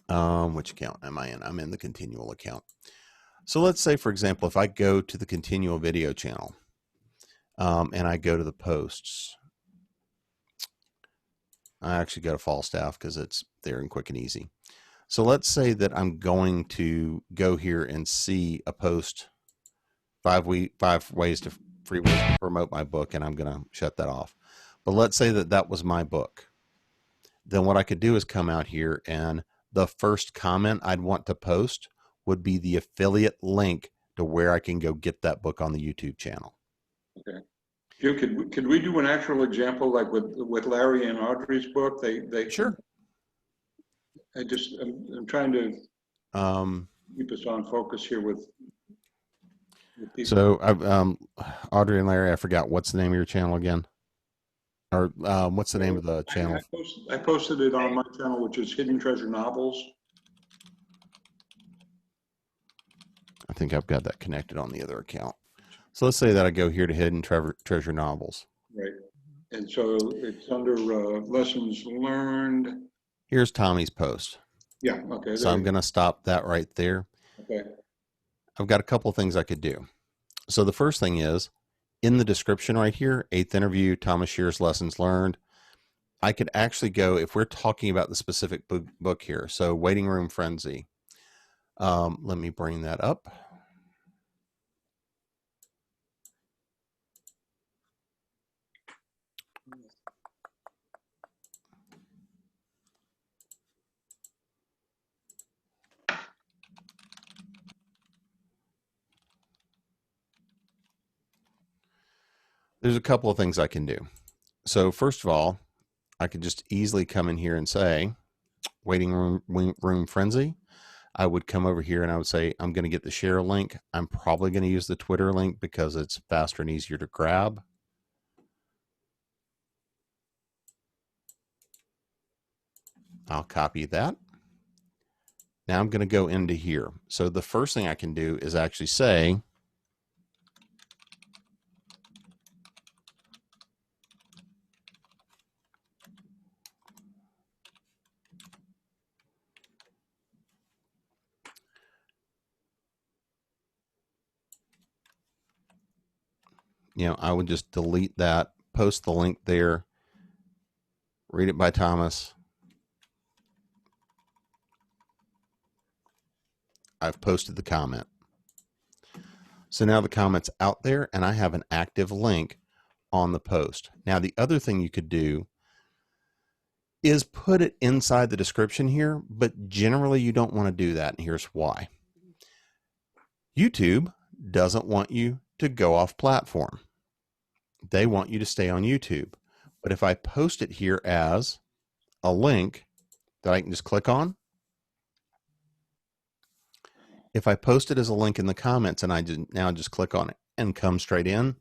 which account am I in? I'm in the continual account. So let's say, for example, if I go to the continual video channel, and I go to the posts, I actually go to Falstaff because it's there and quick and easy. So let's say that I'm going to go here and see a post, 5 ways to free ways to promote my book, and I'm going to shut that off. But let's say that was my book. Then what I could do is come out here, and the first comment I'd want to post would be the affiliate link to where I can go get that book on the YouTube channel. Okay. Jim, could we do an actual example like with Larry and Audrey's book? They Sure. I'm trying to keep us on focus here with people. So Audrey and Larry, I forgot, what's the name of your channel again? Or what's the name of the channel? I posted it on my channel, which is Hidden Treasure Novels. I think I've got that connected on the other account. So let's say that I go here to Hidden Treasure Novels. Right. And so it's under lessons learned. Here's Tommy's post. Yeah, okay. So I'm going to stop that right there. Okay. I've got a couple of things I could do. So the first thing is in the description right here, 8th interview, Thomas Shear's lessons learned. I could actually go, if we're talking about the specific book here. So Waiting Room Frenzy. Let me bring that up. There's a couple of things I can do. So first of all, I could just easily come in here and say, Waiting Room Frenzy. I would come over here and I would say, I'm going to get the share link. I'm probably going to use the Twitter link because it's faster and easier to grab. I'll copy that. Now I'm going to go into here. So the first thing I can do is actually say, I would just delete that, post the link there, read it by Thomas. I've posted the comment. So now the comment's out there and I have an active link on the post. Now the other thing you could do is put it inside the description here, but generally you don't want to do that. And here's why. YouTube doesn't want you to go off platform. They want you to stay on YouTube. But if I post it here as a link that I can just click on, if I post it as a link in the comments and I now just click on it and come straight in,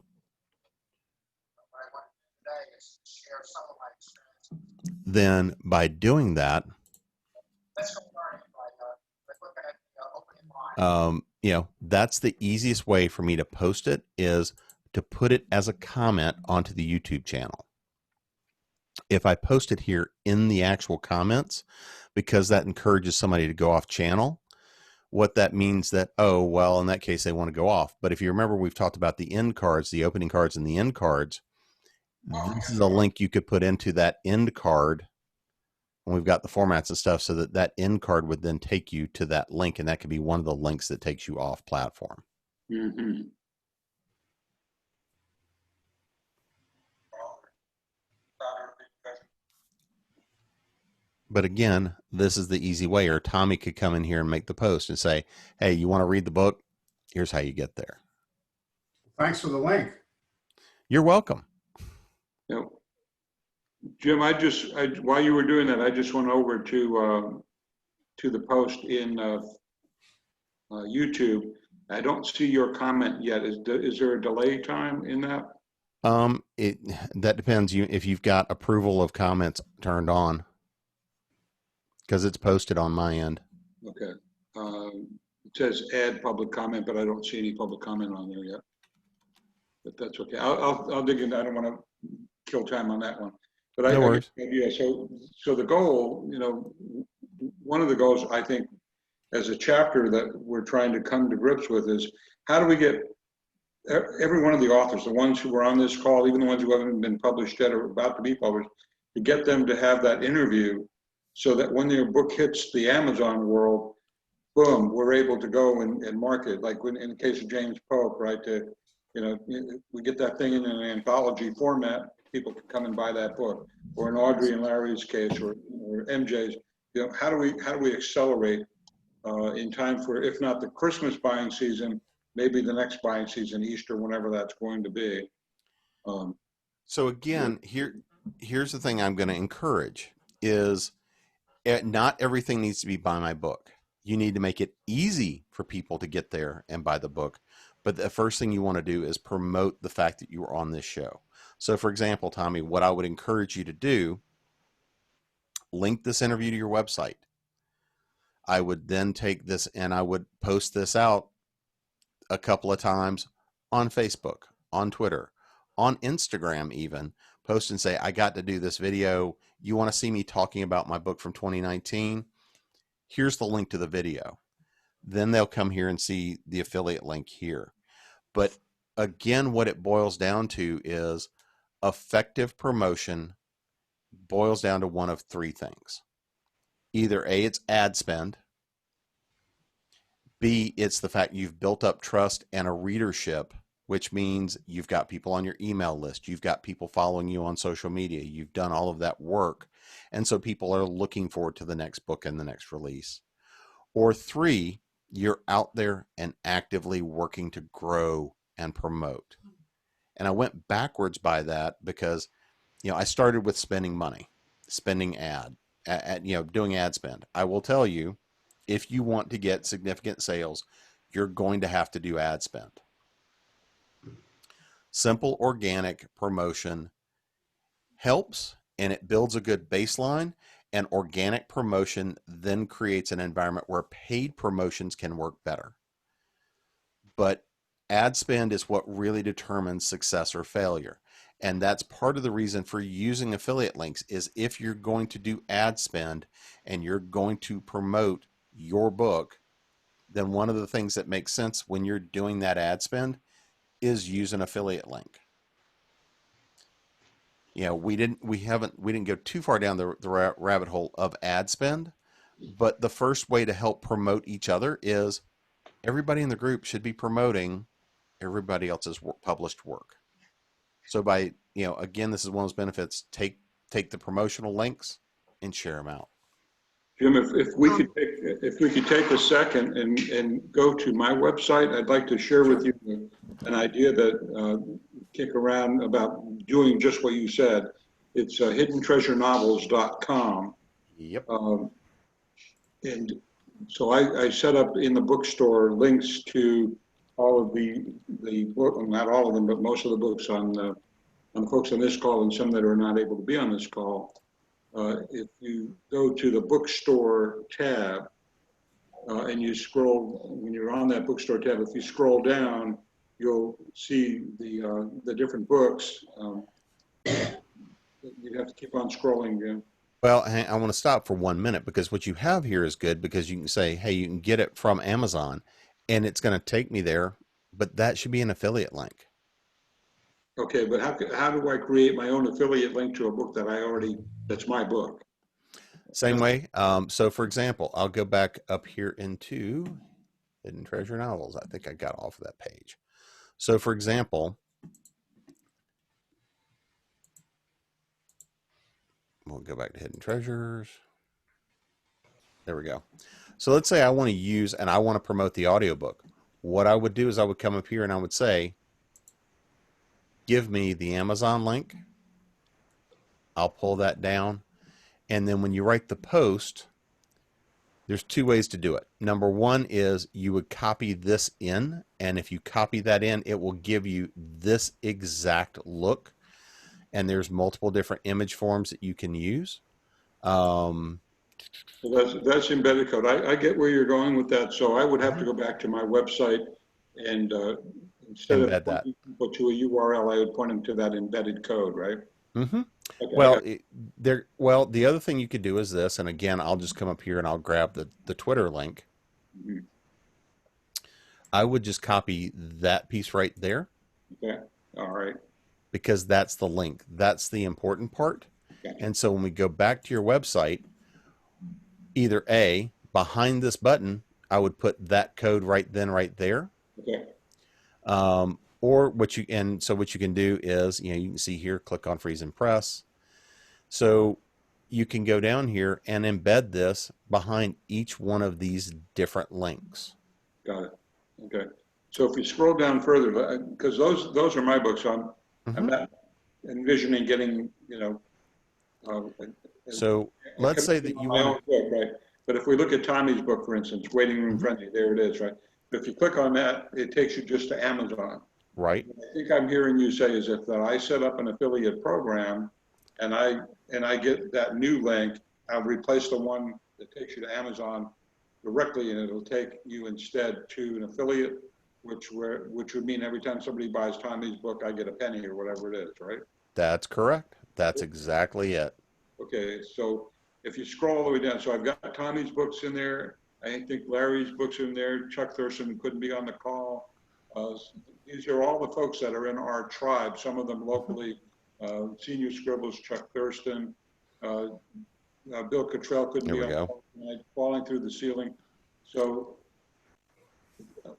then by doing that, that's the easiest way for me to post it, is to put it as a comment onto the YouTube channel. If I post it here in the actual comments, because that encourages somebody to go off channel, what that means that, oh, well, in that case, they want to go off. But if you remember, we've talked about the end cards, the opening cards and the end cards. This is a link you could put into that end card. And we've got the formats and stuff so that that end card would then take you to that link. And that could be one of the links that takes you off platform. Mm-hmm. But again, this is the easy way, or Tommy could come in here and make the post and say, hey, you want to read the book? Here's how you get there. Thanks for the link. You're welcome. Jim, while you were doing that, I just went over to the post in YouTube. I don't see your comment yet. Is there a delay time in that? That depends. If you've got approval of comments turned on, because it's posted on my end. Okay. It says add public comment, but I don't see any public comment on there yet. But that's okay. I'll dig in. I don't want to kill time on that one. But No worries. Yeah. So the goal, one of the goals I think as a chapter that we're trying to come to grips with is, how do we get every one of the authors, the ones who were on this call, even the ones who haven't been published yet or about to be published, to get them to have that interview, so that when their book hits the Amazon world, boom, we're able to go and market. Like in the case of James Pope, right? We get that thing in an anthology format, people can come and buy that book. Or in Audrey and Larry's case, or MJ's, how do we accelerate in time for, if not the Christmas buying season, maybe the next buying season, Easter, whenever that's going to be. So again, here's the thing I'm going to encourage is, not everything needs to be buy my book. You need to make it easy for people to get there and buy the book. But the first thing you want to do is promote the fact that you are on this show. So for example, Tommy, what I would encourage you to do, link this interview to your website. I would then take this and I would post this out a couple of times on Facebook, on Twitter, on Instagram even. Post and say, I got to do this video. You want to see me talking about my book from 2019? Here's the link to the video. Then they'll come here and see the affiliate link here. But again, what it boils down to is effective promotion boils down to one of three things. Either A, it's ad spend. B, it's the fact you've built up trust and a readership, which means you've got people on your email list. You've got people following you on social media. You've done all of that work. And so people are looking forward to the next book and the next release. Or three, you're out there and actively working to grow and promote. And I went backwards by that because, I started with spending money, spending doing ad spend. I will tell you, if you want to get significant sales, you're going to have to do ad spend. Simple organic promotion helps, and it builds a good baseline, and organic promotion then creates an environment where paid promotions can work better. But ad spend is what really determines success or failure. And that's part of the reason for using affiliate links is if you're going to do ad spend and you're going to promote your book, then one of the things that makes sense when you're doing that ad spend is use an affiliate link. We didn't go too far down the rabbit hole of ad spend, but the first way to help promote each other is everybody in the group should be promoting everybody else's published work. So by, again, this is one of those benefits, take the promotional links and share them out. Jim, if we could take a second and go to my website, I'd like to share with you an idea that kick around about doing just what you said. It's hiddentreasurenovels.com. Yep. And so I set up in the bookstore links to all of the book, well, not all of them, but most of the books on the folks on this call and some that are not able to be on this call. If you go to the bookstore tab and you scroll, when you're on that bookstore tab, if you scroll down, you'll see the different books. You have to keep on scrolling, Jim. Well, I want to stop for 1 minute because what you have here is good because you can say, hey, you can get it from Amazon and it's going to take me there, but that should be an affiliate link. Okay, but how do I create my own affiliate link to a book that's my book? Same way. So for example, I'll go back up here into Hidden Treasure Novels. I think I got off of that page. So for example, we'll go back to Hidden Treasures. There we go. So let's say I want to use and I want to promote the audiobook. What I would do is I would come up here and I would say, give me the Amazon link. I'll pull that down. And then when you write the post, there's two ways to do it. Number one is you would copy this in. And if you copy that in, it will give you this exact look. And there's multiple different image forms that you can use. So that's embedded code. I get where you're going with that. So I would have to go back to my website and instead embed of pointing people to a URL, I would point them to that embedded code, right? Mm-hmm. Okay, the other thing you could do is this, and again, I'll just come up here and I'll grab the Twitter link. Mm-hmm. I would just copy that piece right there. Okay. All right. Because that's the link. That's the important part. Okay. And so when we go back to your website, either A, behind this button, I would put that code right there. Okay. Or what you can do is, you can see here, click on Freeze and Press. So you can go down here and embed this behind each one of these different links. Got it. Okay. So if you scroll down further, because those are my books, I'm not envisioning getting, so let's say that you want to book, right? But if we look at Tommy's book, for instance, Waiting Room Frenzy, there it is, right? But if you click on that, it takes you just to Amazon. Right. What I think I'm hearing you say is that I set up an affiliate program and I get that new link, I'll replace the one that takes you to Amazon directly and it'll take you instead to an affiliate, which would mean every time somebody buys Tommy's book, I get a penny or whatever it is, right? That's correct. That's exactly it. Okay, so if you scroll all the way down, so I've got Tommy's books in there. I think Larry's books in there. Chuck Thurston couldn't be on the call. Uh, These are all the folks that are in our tribe, some of them locally, Senior Scribbles, Chuck Thurston, Bill Cottrell couldn't There be we on go. call tonight, Falling Through the Ceiling. So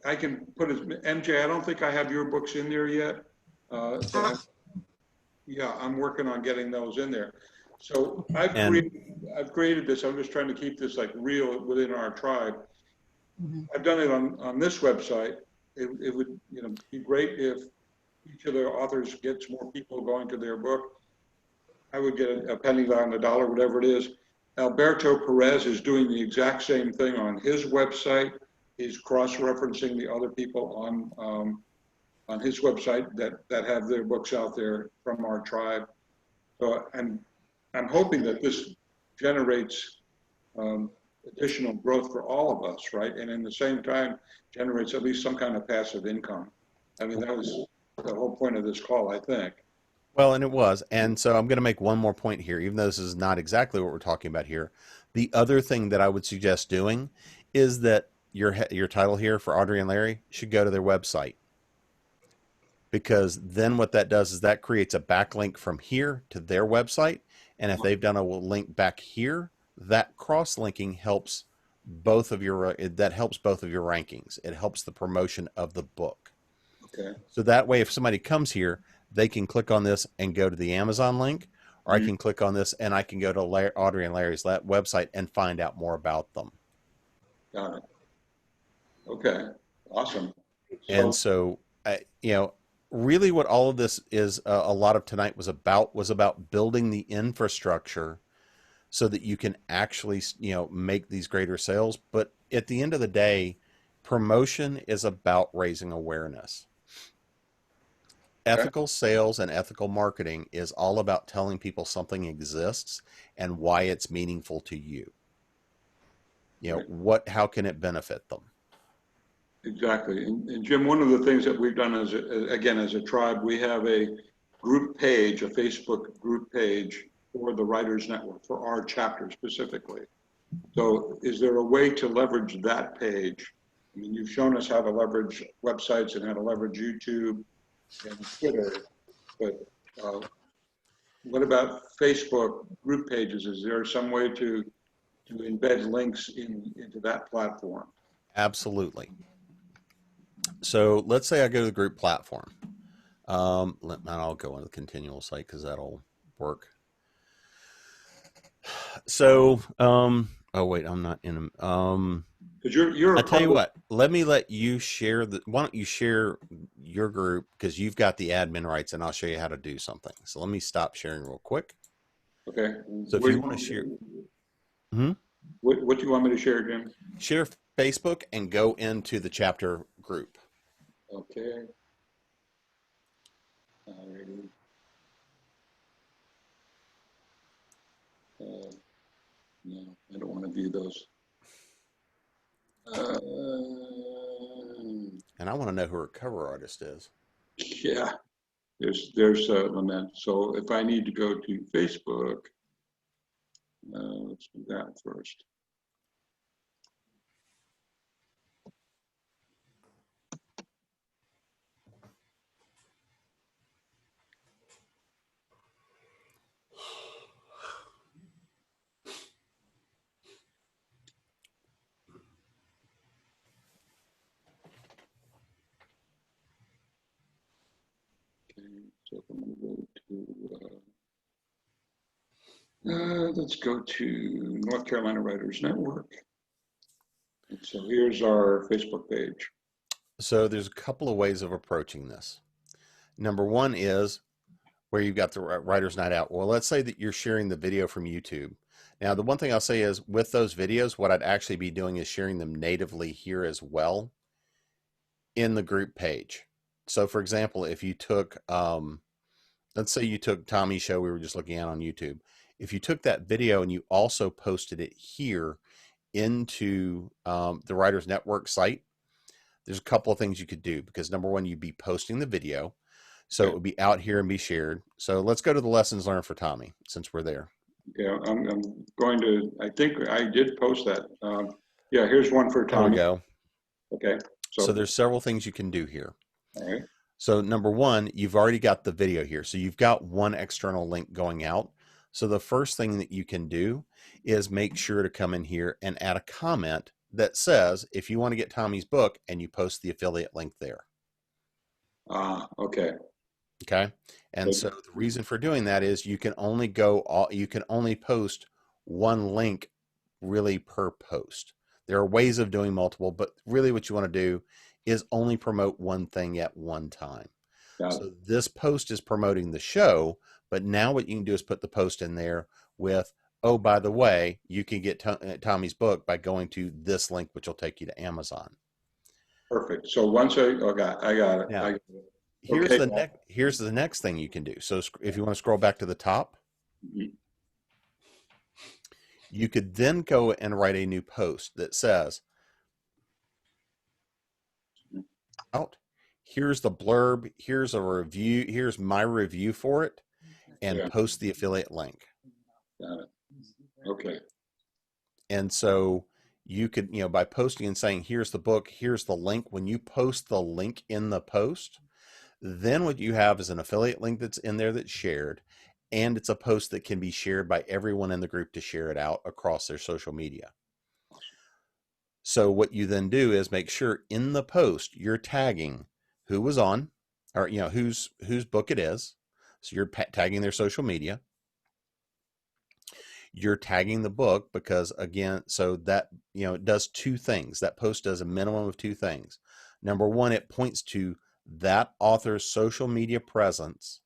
I can put it, MJ, I don't think I have your books in there yet. But yeah, I'm working on getting those in there. So I've And created this. I'm just trying to keep this like real within our tribe. I've done it on this website. It would, you know, be great if each of the authors gets more people going to their book. I would get a penny on the dollar, whatever it is. Alberto Perez is doing the exact same thing on his website. He's cross-referencing the other people on his website that have their books out there from our tribe. So I'm hoping that this generates additional growth for all of us, right? And in the same time, generates at least some kind of passive income. I mean, that was the whole point of this call, I think. well, and it was. And so I'm going to make one more point here, even though this is not exactly what we're talking about here. The other thing that I would suggest doing is that your title here for Audrey and Larry should go to their website. Because then what that does is that creates a backlink from here to their website. And if they've done a link back here, that cross-linking helps both of your rankings. It helps the promotion of the book. Okay. So that way, if somebody comes here, they can click on this and go to the Amazon link, or I can click on this and I can go to Audrey and Larry's website and find out more about them. Got it. Okay. Awesome. And so, you know, really what all of this is, a lot of tonight was about building the infrastructure so that you can actually, you know, make these greater sales. But at the end of the day, promotion is about raising awareness. Ethical sales and ethical marketing is all about telling people something exists and why it's meaningful to you. You know, how can it benefit them? Exactly. And Jim, one of the things that we've done as a tribe, we have a group page, a Facebook group page for the Writers Network, for our chapter specifically. So is there a way to leverage that page? I mean, you've shown us how to leverage websites and how to leverage YouTube and Twitter, but what about Facebook group pages? Is there some way to embed links into that platform? Absolutely. So let's say I go to the group platform. I'll go on the continual site because that'll work. So, oh wait, I'm not in. Because you're. I tell you what. Let me let you share why don't you share your group, because you've got the admin rights, and I'll show you how to do something. So let me stop sharing real quick. Okay. So if you want to share, what do you want me to share, Jim? Share Facebook and go into the chapter group. Okay. Alrighty. No, I don't want to view those. And I want to know who her cover artist is. Yeah, there's Lament. So if I need to go to Facebook, let's do that first. So I'm going to go to, let's go to North Carolina Writers Network. And so here's our Facebook page. So there's a couple of ways of approaching this. Number one is where you've got the Writers Night Out. Well, let's say that you're sharing the video from YouTube. Now, the one thing I'll say is with those videos, what I'd actually be doing is sharing them natively here as well in the group page. So for example, if you took, let's say you took Tommy's show we were just looking at on YouTube. If you took that video and you also posted it here into the Writers Network site, there's a couple of things you could do, because number one, you'd be posting the video. So it would be out here and be shared. So let's go to the lessons learned for Tommy, since we're there. Yeah, I'm going to, I think I did post that. Yeah, here's one for Tommy. There we go. Okay. So there's several things you can do here. All right. So number one, you've already got the video here. So you've got one external link going out. So the first thing that you can do is make sure to come in here and add a comment that says, if you want to get Tommy's book, and you post the affiliate link there. Okay. Okay. And so the reason for doing that is you can only post one link really per post. There are ways of doing multiple, but really what you want to do is only promote one thing at one time. So this post is promoting the show, but now what you can do is put the post in there with, oh, by the way, you can get Tommy's book by going to this link, which will take you to Amazon. Perfect. So once I got it. Now, I got it. here's the next thing you can do. So if you want to scroll back to the top, you could then go and write a new post that says, out, here's the blurb, here's a review, here's my review for it, and post the affiliate link. Got it. Okay. And so you could, by posting and saying, here's the book, here's the link, when you post the link in the post, then what you have is an affiliate link that's in there that's shared, and it's a post that can be shared by everyone in the group to share it out across their social media. So what you then do is make sure in the post you're tagging who was on, or whose book it is. So you're tagging their social media. You're tagging the book because, again, so that it does two things. That post does a minimum of two things. Number one, it points to that author's social media presence,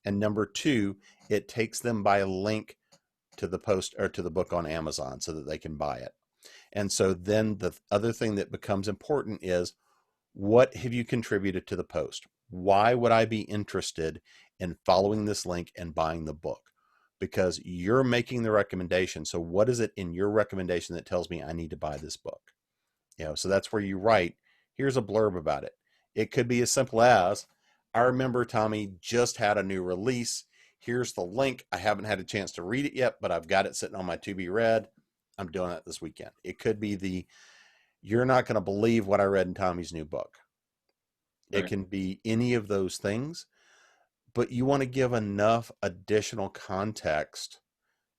and number two, it takes them by a link to the post or to the book on Amazon so that they can buy it. And so then the other thing that becomes important is, what have you contributed to the post? Why would I be interested in following this link and buying the book? Because you're making the recommendation. So what is it in your recommendation that tells me I need to buy this book? So that's where you write, here's a blurb about it. It could be as simple as, I remember Tommy just had a new release. Here's the link. I haven't had a chance to read it yet, but I've got it sitting on my to be read. I'm doing it this weekend. It could be you're not going to believe what I read in Tommy's new book. Right. It can be any of those things, but you want to give enough additional context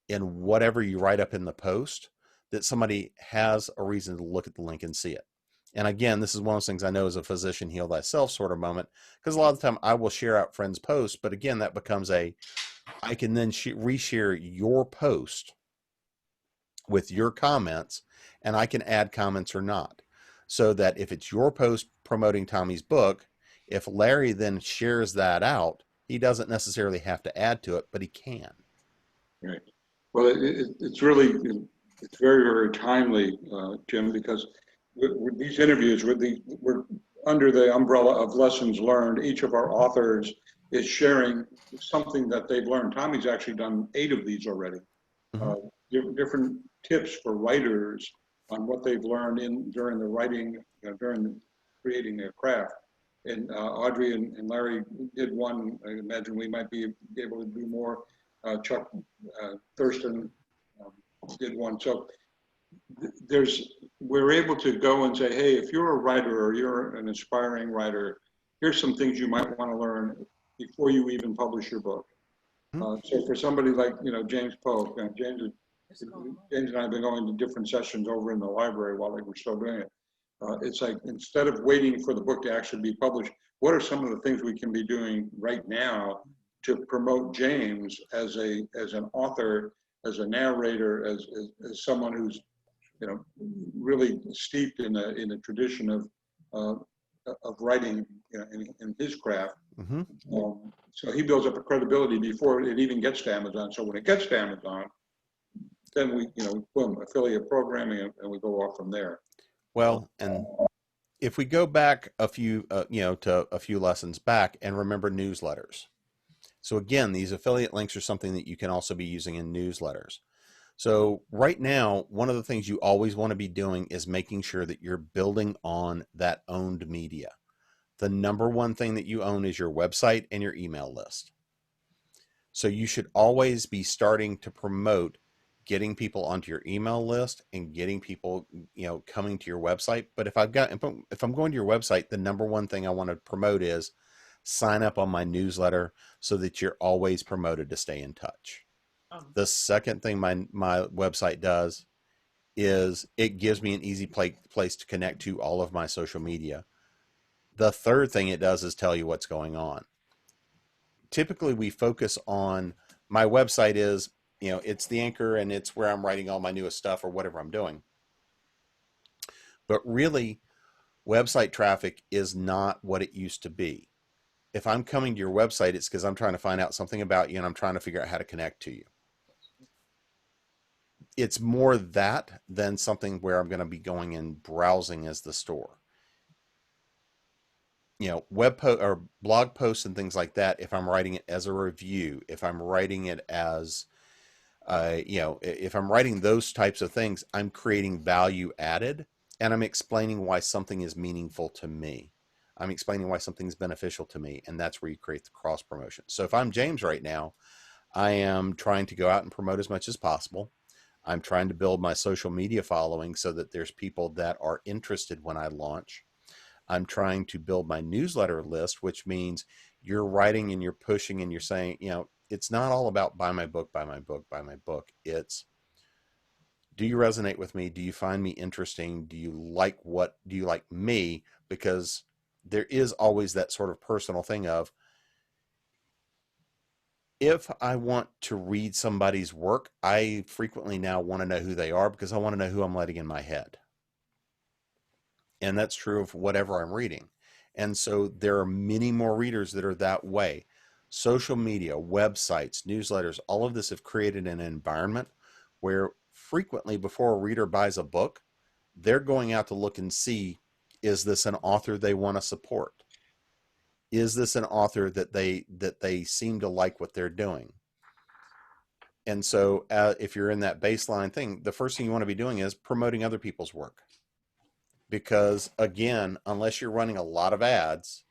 in whatever you write up in the post that somebody has a reason to look at the link and see it. And again, this is one of those things I know as a physician, heal thyself sort of moment, because a lot of the time I will share out friends' posts, but again, that becomes I can then reshare your post with your comments, and I can add comments or not. So that if it's your post promoting Tommy's book, if Larry then shares that out, he doesn't necessarily have to add to it, but he can. Right. Well, it's very, very timely, Jim, because with these interviews, we're under the umbrella of lessons learned. Each of our authors is sharing something that they've learned. Tommy's actually done 8 of these already. Different tips for writers on what they've learned during the writing, during creating their craft. And Audrey and Larry did one. I imagine we might be able to do more. Chuck Thurston did one. So we're able to go and say, hey, if you're a writer or you're an aspiring writer, here's some things you might want to learn before you even publish your book. So for somebody like, James Pope, James and I have been going to different sessions over in the library while they were still doing it. It's like, instead of waiting for the book to actually be published, what are some of the things we can be doing right now to promote James as an author, as a narrator, as someone who's, really steeped in a tradition of writing, in his craft. So he builds up a credibility before it even gets to Amazon. So when it gets to Amazon, then we, boom, affiliate programming, and we go off from there. Well, and if we go back a few, to a few lessons back and remember newsletters. So again, these affiliate links are something that you can also be using in newsletters. So right now, one of the things you always want to be doing is making sure that you're building on that owned media. The number one thing that you own is your website and your email list. So you should always be starting to promote getting people onto your email list and getting people, coming to your website. But if I'm going to your website, the number one thing I want to promote is sign up on my newsletter so that you're always promoted to stay in touch. The second thing my website does is it gives me an easy place to connect to all of my social media. The third thing it does is tell you what's going on. Typically, we focus on my website is, it's the anchor and it's where I'm writing all my newest stuff or whatever I'm doing. But really, website traffic is not what it used to be. If I'm coming to your website, it's because I'm trying to find out something about you and I'm trying to figure out how to connect to you. It's more that than something where I'm going to be going and browsing as the store. Or blog posts and things like that. If I'm writing it as a review, if I'm writing it as, if I'm writing those types of things, I'm creating value added and I'm explaining why something is meaningful to me. I'm explaining why something's beneficial to me. And that's where you create the cross promotion. So if I'm James right now, I am trying to go out and promote as much as possible. I'm trying to build my social media following so that there's people that are interested when I launch. I'm trying to build my newsletter list, which means you're writing and you're pushing and you're saying, it's not all about buy my book, buy my book, buy my book. It's, do you resonate with me? Do you find me interesting? Do you like me? Because there is always that sort of personal thing of, if I want to read somebody's work, I frequently now want to know who they are because I want to know who I'm letting in my head. And that's true of whatever I'm reading. And so there are many more readers that are that way. Social media, websites, newsletters, all of this have created an environment where frequently before a reader buys a book, they're going out to look and see, is this an author they want to support? Is this an author that they seem to like what they're doing? And so if you're in that baseline thing, the first thing you want to be doing is promoting other people's work. Because again, unless you're running a lot of ads,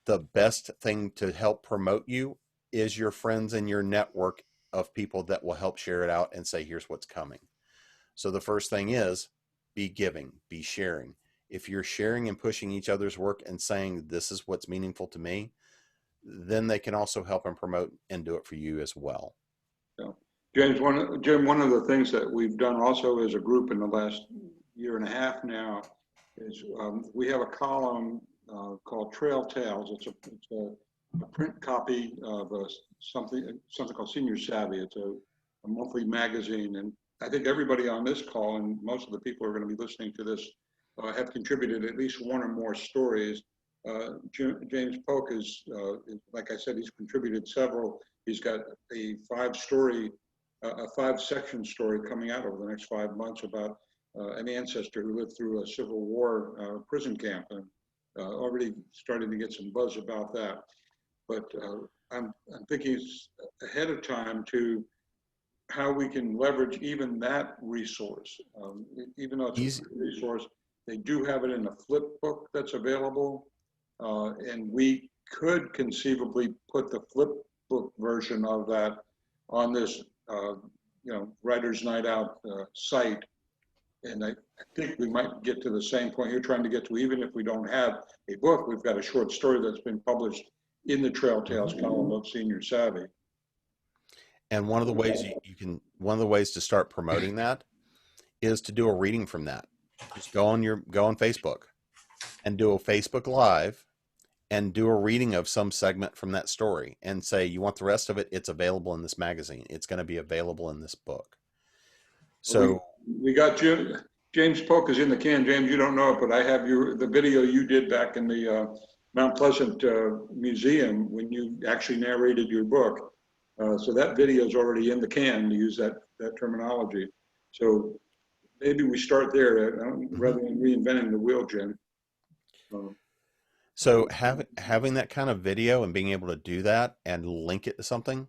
the best thing to help promote you is your friends and your network of people that will help share it out and say, here's what's coming. So the first thing is be giving, be sharing. If you're sharing and pushing each other's work and saying, this is what's meaningful to me, then they can also help and promote and do it for you as well. Yeah. Jim, one of the things that we've done also as a group in the last year and a half now is we have a column called Trail Tales. It's a print copy of something called Senior Savvy. It's a monthly magazine, and I think everybody on this call and most of the people who are going to be listening to this have contributed at least one or more stories. James Polk is, like I said, he's contributed several. He's got a 5-section story coming out over the next 5 months about an ancestor who lived through a Civil War prison camp, and already starting to get some buzz about that. But I'm thinking ahead of time to how we can leverage even that resource. Even though it's a resource, they do have it in a flip book that's available, and we could conceivably put the flip book version of that on this, Writer's Night Out site. And I think we might get to the same point you're trying to get to. Even if we don't have a book, we've got a short story that's been published in the Trail Tales column of Senior Savvy. And one of the ways one of the ways to start promoting that is to do a reading from that. Just go on Facebook and do a Facebook Live and do a reading of some segment from that story and say, you want the rest of it? It's available in this magazine. It's going to be available in this book. So we got James Polk is in the can. James, you don't know it, but I have the video you did back in the Mount Pleasant Museum when you actually narrated your book. So that video is already in the can, to use that terminology. So maybe we start there rather than reinventing the wheel, Jim. So having that kind of video and being able to do that and link it to something,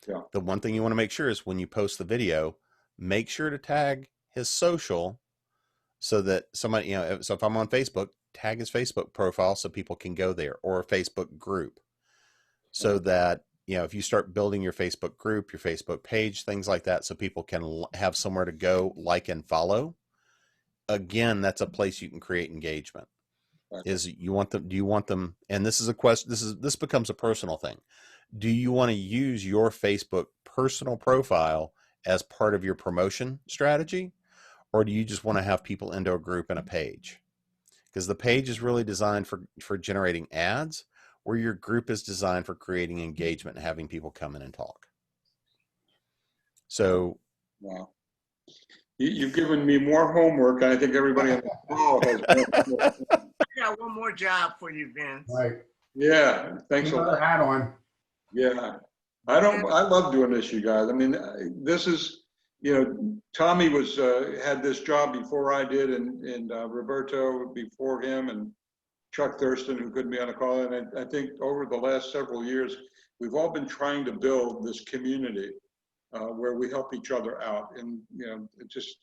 yeah. The one thing you want to make sure is when you post the video, make sure to tag his social so that somebody, so if I'm on Facebook, tag his Facebook profile so people can go there, or a Facebook group, so that if you start building your Facebook group, your Facebook page, things like that, so people can have somewhere to go, like, and follow, again, that's a place you can create engagement. Is you want them, do you want them, and this is a question, this becomes a personal thing. Do you want to use your Facebook personal profile as part of your promotion strategy? Or do you just want to have people into a group and a page? Because the page is really designed for generating ads, where your group is designed for creating engagement and having people come in and talk. So, Wow. You've given me more homework. I think everybody on the call has more homework. I got one more job for you, Vince. Right. Yeah, thanks a Another lot. hat on. Yeah. I love doing this, you guys. I mean, this is, Tommy had this job before I did, and Roberto before him, and Chuck Thurston, who couldn't be on the call. And I think over the last several years, we've all been trying to build this community where we help each other out. And, it just,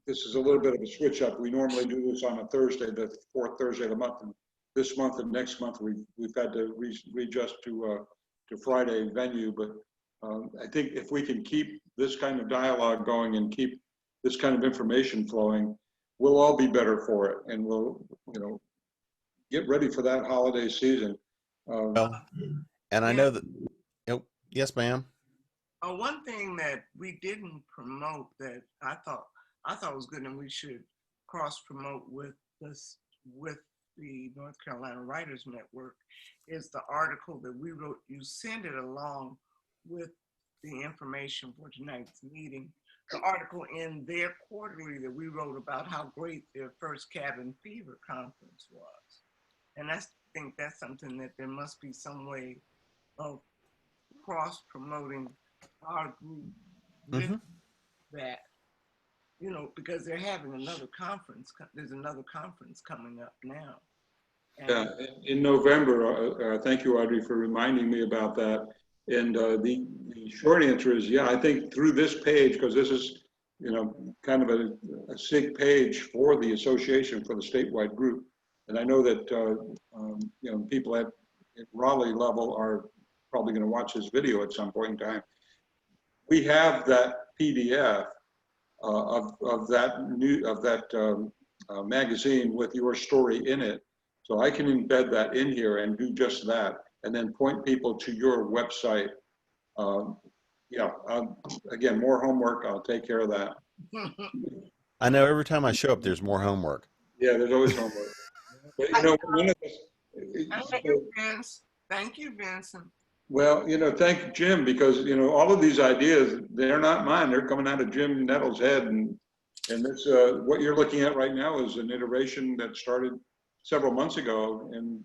this is a little bit of a switch up. We normally do this on a Thursday, the fourth Thursday of the month. And this month and next month, we've had to readjust to Friday venue. But I think if we can keep this kind of dialogue going and keep this kind of information flowing, we'll all be better for it. And we'll, get ready for that holiday season. and I know that, yes, ma'am. One thing that we didn't promote that I thought was good, and we should cross promote with the North Carolina Writers Network, is the article that we wrote. You send it along with the information for tonight's meeting. The article in their quarterly that we wrote about how great their first cabin fever conference was. And I think that's something that there must be some way of cross promoting our group with that, because they're having another conference. There's another conference coming up now. Yeah, in November. Thank you, Audrey, for reminding me about that. And the short answer is, yeah, I think through this page, because this is, kind of a SIG page for the association, for the statewide group. And I know that, people at Raleigh level are probably going to watch this video at some point in time. We have that PDF of that magazine with your story in it. So I can embed that in here and do just that, and then point people to your website. Again, more homework. I'll take care of that. I know every time I show up, there's more homework. Yeah, there's always homework. But one of Thank you, Vince. Thank you, Vincent. Well, thank Jim, because, all of these ideas, they're not mine. They're coming out of Jim Nettles' head. And this, what you're looking at right now is an iteration that started several months ago. And,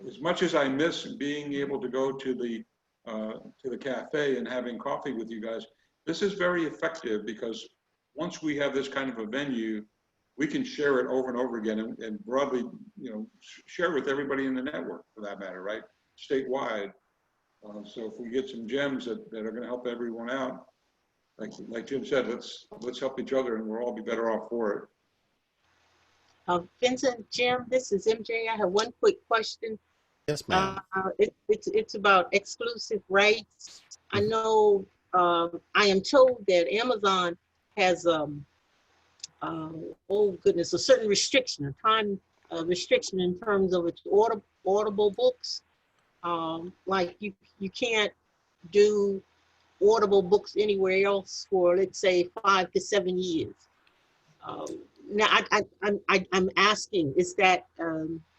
as much as I miss being able to go to the cafe and having coffee with you guys, this is very effective, because once we have this kind of a venue, we can share it over and over again and broadly, share with everybody in the network, for that matter, right? Statewide. So if we get some gems that are going to help everyone out, like Jim said, let's help each other, and we'll all be better off for it. Vincent, Jim, this is MJ. I have one quick question. Yes, ma'am. It's about exclusive rights. I know, I am told that Amazon has a certain restriction, a time restriction in terms of its Audible books. Like you can't do Audible books anywhere else for, let's say, 5 to 7 years. Now I'm asking, is that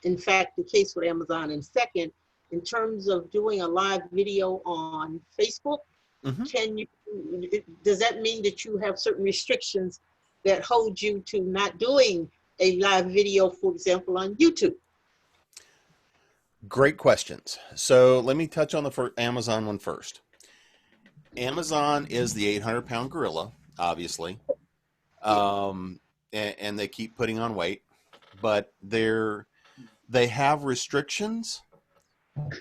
in fact the case with Amazon? And second, in terms of doing a live video on Facebook, does that mean that you have certain restrictions that hold you to not doing a live video, for example, on YouTube? Great questions. So let me touch on the Amazon one first. Amazon is the 800-pound gorilla, obviously, and they keep putting on weight, but they have restrictions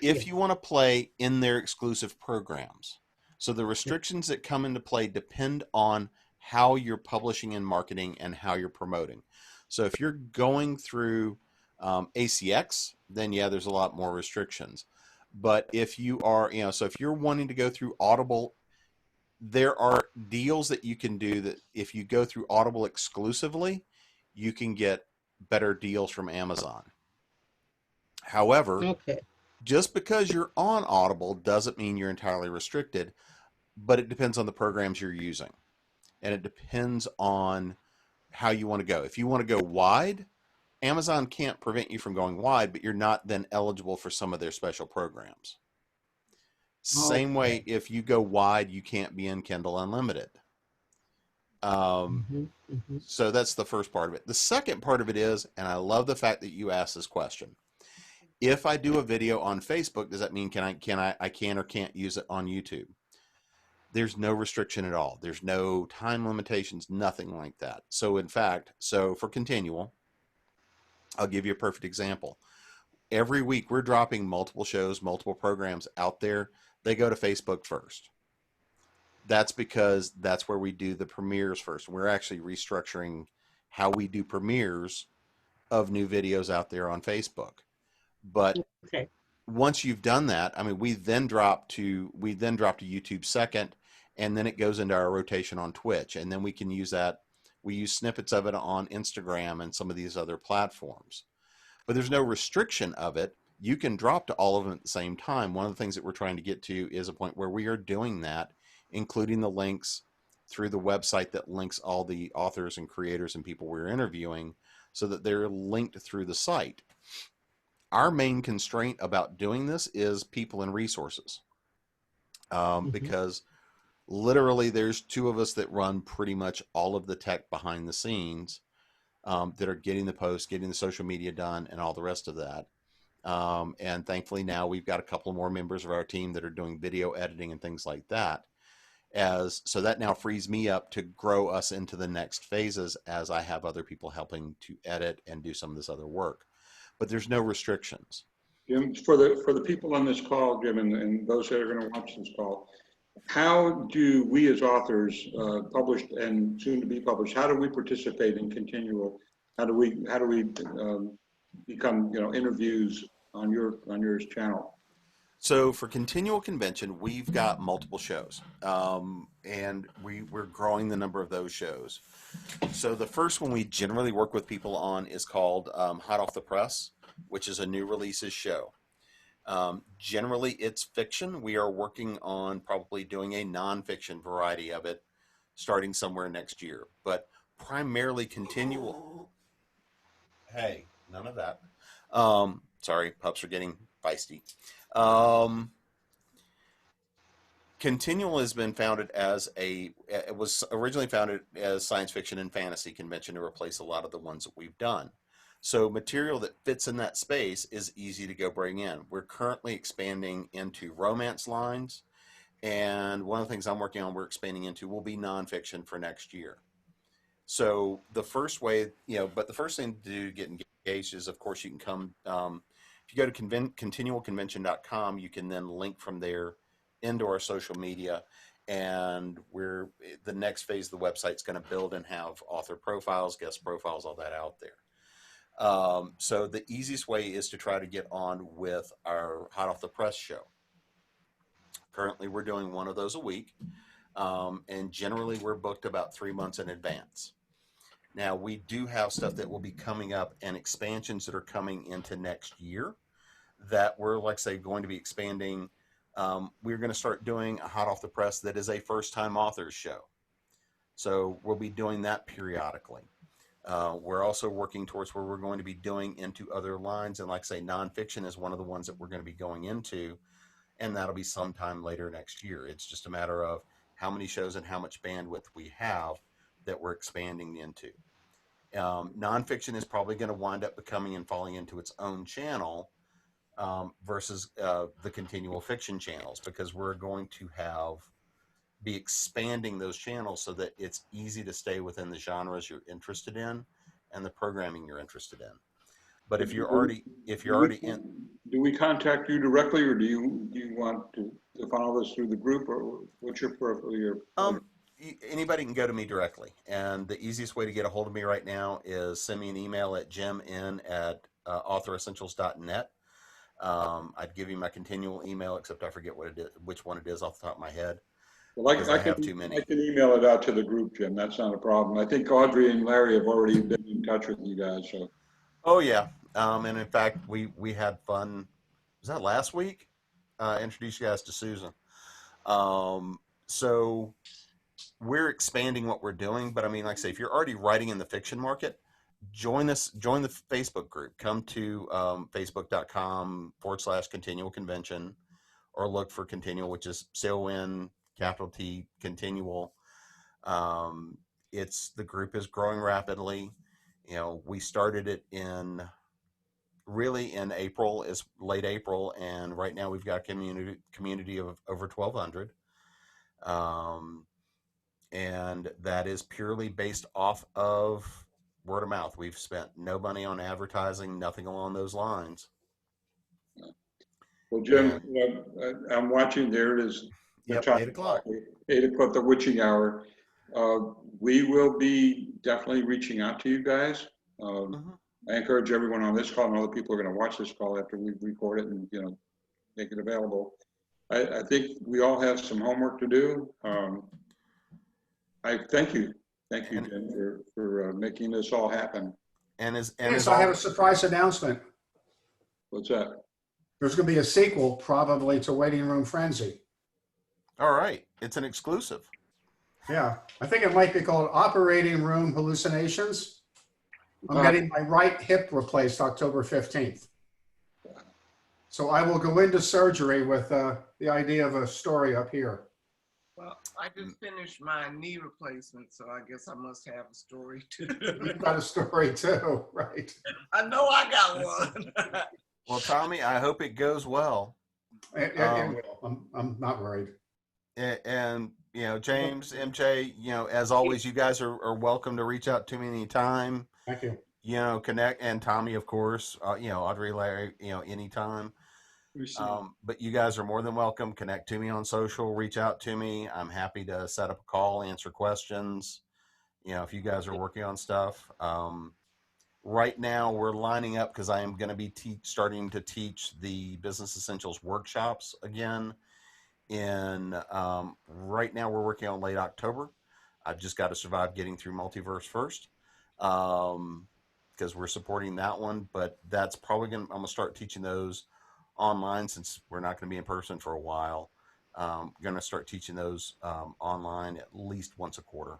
if you want to play in their exclusive programs. So the restrictions that come into play depend on how you're publishing and marketing and how you're promoting. So if you're going through ACX, then yeah, there's a lot more restrictions. But if you are, so if you're wanting to go through Audible, there are deals that you can do that if you go through Audible exclusively, you can get better deals from Amazon. However, Okay. just because you're on Audible doesn't mean you're entirely restricted, but it depends on the programs you're using. And it depends on how you want to go. If you want to go wide, Amazon can't prevent you from going wide, but you're not then eligible for some of their special programs. Same way, if you go wide, you can't be in Kindle Unlimited. So that's the first part of it. The second part of it is, and I love the fact that you asked this question. If I do a video on Facebook, does that mean I can or can't use it on YouTube? There's no restriction at all. There's no time limitations, nothing like that. So in fact, for Continual, I'll give you a perfect example. Every week we're dropping multiple shows, multiple programs out there. They go to Facebook first. That's because that's where we do the premieres first. We're actually restructuring how we do premieres of new videos out there on Facebook. But Okay. once you've done that, I mean, we then drop to YouTube second, and then it goes into our rotation on Twitch, and then we can use that. We use snippets of it on Instagram and some of these other platforms. But there's no restriction of it. You can drop to all of them at the same time. One of the things that we're trying to get to is a point where we are doing that, including the links through the website that links all the authors and creators and people we're interviewing so that they're linked through the site. Our main constraint about doing this is people and resources, because literally there's two of us that run pretty much all of the tech behind the scenes, that are getting the posts, getting the social media done, and all the rest of that. And thankfully now we've got a couple more members of our team that are doing video editing and things like that. So that now frees me up to grow us into the next phases as I have other people helping to edit and do some of this other work. But there's no restrictions. Jim, for the people on this call, Jim, and those that are going to watch this call, how do we as authors, published and soon to be published, how do we participate in Continual? How do we become interviews on your channel? So for Continual Convention, we've got multiple shows, and we're growing the number of those shows. So the first one we generally work with people on is called Hot Off the Press, which is a new releases show. Generally, it's fiction. We are working on probably doing a nonfiction variety of it starting somewhere next year, but primarily Continual. Hey, none of that. Sorry, pups are getting feisty. Continual has been founded it was originally founded as science fiction and fantasy convention to replace a lot of the ones that we've done. So material that fits in that space is easy to go bring in. We're currently expanding into romance lines, and one of the things I'm working on we're expanding into will be nonfiction for next year. So the first way, but the first thing to do to get engaged is, of course, you can come, if you go to continualconvention.com, you can then link from there into our social media, and the next phase of the website is going to build and have author profiles, guest profiles, all that out there. So the easiest way is to try to get on with our Hot Off the Press show. Currently, we're doing one of those a week, and generally we're booked about 3 months in advance. Now, we do have stuff that will be coming up and expansions that are coming into next year that we're, like say, going to be expanding. We're going to start doing a Hot Off the Press that is a first-time authors show. So we'll be doing that periodically. We're also working towards where we're going to be doing into other lines. And like I say, nonfiction is one of the ones that we're going to be going into, and that'll be sometime later next year. It's just a matter of how many shows and how much bandwidth we have that we're expanding into. Nonfiction is probably going to wind up becoming and falling into its own channel versus the continual fiction channels, because we're going to be expanding those channels so that it's easy to stay within the genres you're interested in and the programming you're interested in. But if you're already in, do we contact you directly, or do you want to follow us through the group, or what's your anybody can go to me directly, and the easiest way to get a hold of me right now is send me an email at jimn@authoressentials.net. I'd give you my continual email, except I forget what it is, which one it is off the top of my head. Well, Because I have too many. I can email it out to the group, Jim. That's not a problem. I think Audrey and Larry have already been in touch with you guys, so. Oh yeah, and in fact, we had fun. Was that last week? Introduce you guys to Susan. So we're expanding what we're doing, but I mean, like I say, if you're already writing in the fiction market, join us. Join the Facebook group. Come to facebook.com/continual convention, or look for continual, which is CON capital T continual. It's the group is growing rapidly. You know, we started it in April, is late April, and right now we've got a community of over 1,200, and that is purely based off of word of mouth. We've spent no money on advertising, nothing along those lines. Well, Jim, I'm watching, there it is. Yep, time, 8 o'clock. 8 o'clock, the witching hour. We will be definitely reaching out to you guys. I encourage everyone on this call, and other people are going to watch this call after we record it and, you know, make it available. I think we all have some homework to do. I thank you. Thank you, Jim, for making this all happen. Yes, I have a surprise announcement. What's that? There's going to be a sequel, probably, to Waiting Room Frenzy. All right, it's an exclusive. Yeah, I think it might be called Operating Room Hallucinations. I'm getting my right hip replaced October 15th. So I will go into surgery with the idea of a story up here. Well, I just finished my knee replacement, so I guess I must have a story too. You've got a story too, right? I know I got one. Well, Tommy, I hope it goes well. It will. I'm not worried. And you know, James, MJ, you know, as always, you guys are welcome to reach out to me anytime. Thank you. You know, connect, and Tommy, of course. You know, Audrey, Larry, you know, anytime. But you guys are more than welcome. Connect to me on social. Reach out to me. I'm happy to set up a call, answer questions. You know, if you guys are working on stuff. Right now, we're lining up because I am going to be starting to teach the Business Essentials workshops again. Right now, we're working on late October. I've just got to survive getting through Multiverse first, because we're supporting that one. But that's probably I'm going to start teaching those online since we're not going to be in person for a while. Going to start teaching those online at least once a quarter.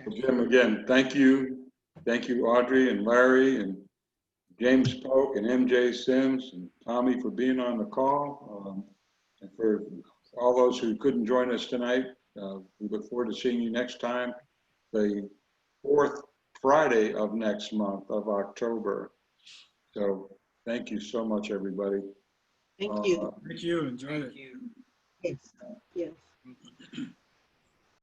Well, Jim, again, thank you. Thank you, Audrey and Larry and James Polk and MJ Sims and Tommy for being on the call. And for all those who couldn't join us tonight, we look forward to seeing you next time, the 4th Friday of next month of October. So thank you so much, everybody. Thank you. Thank you. Enjoy it. Yes. Yes.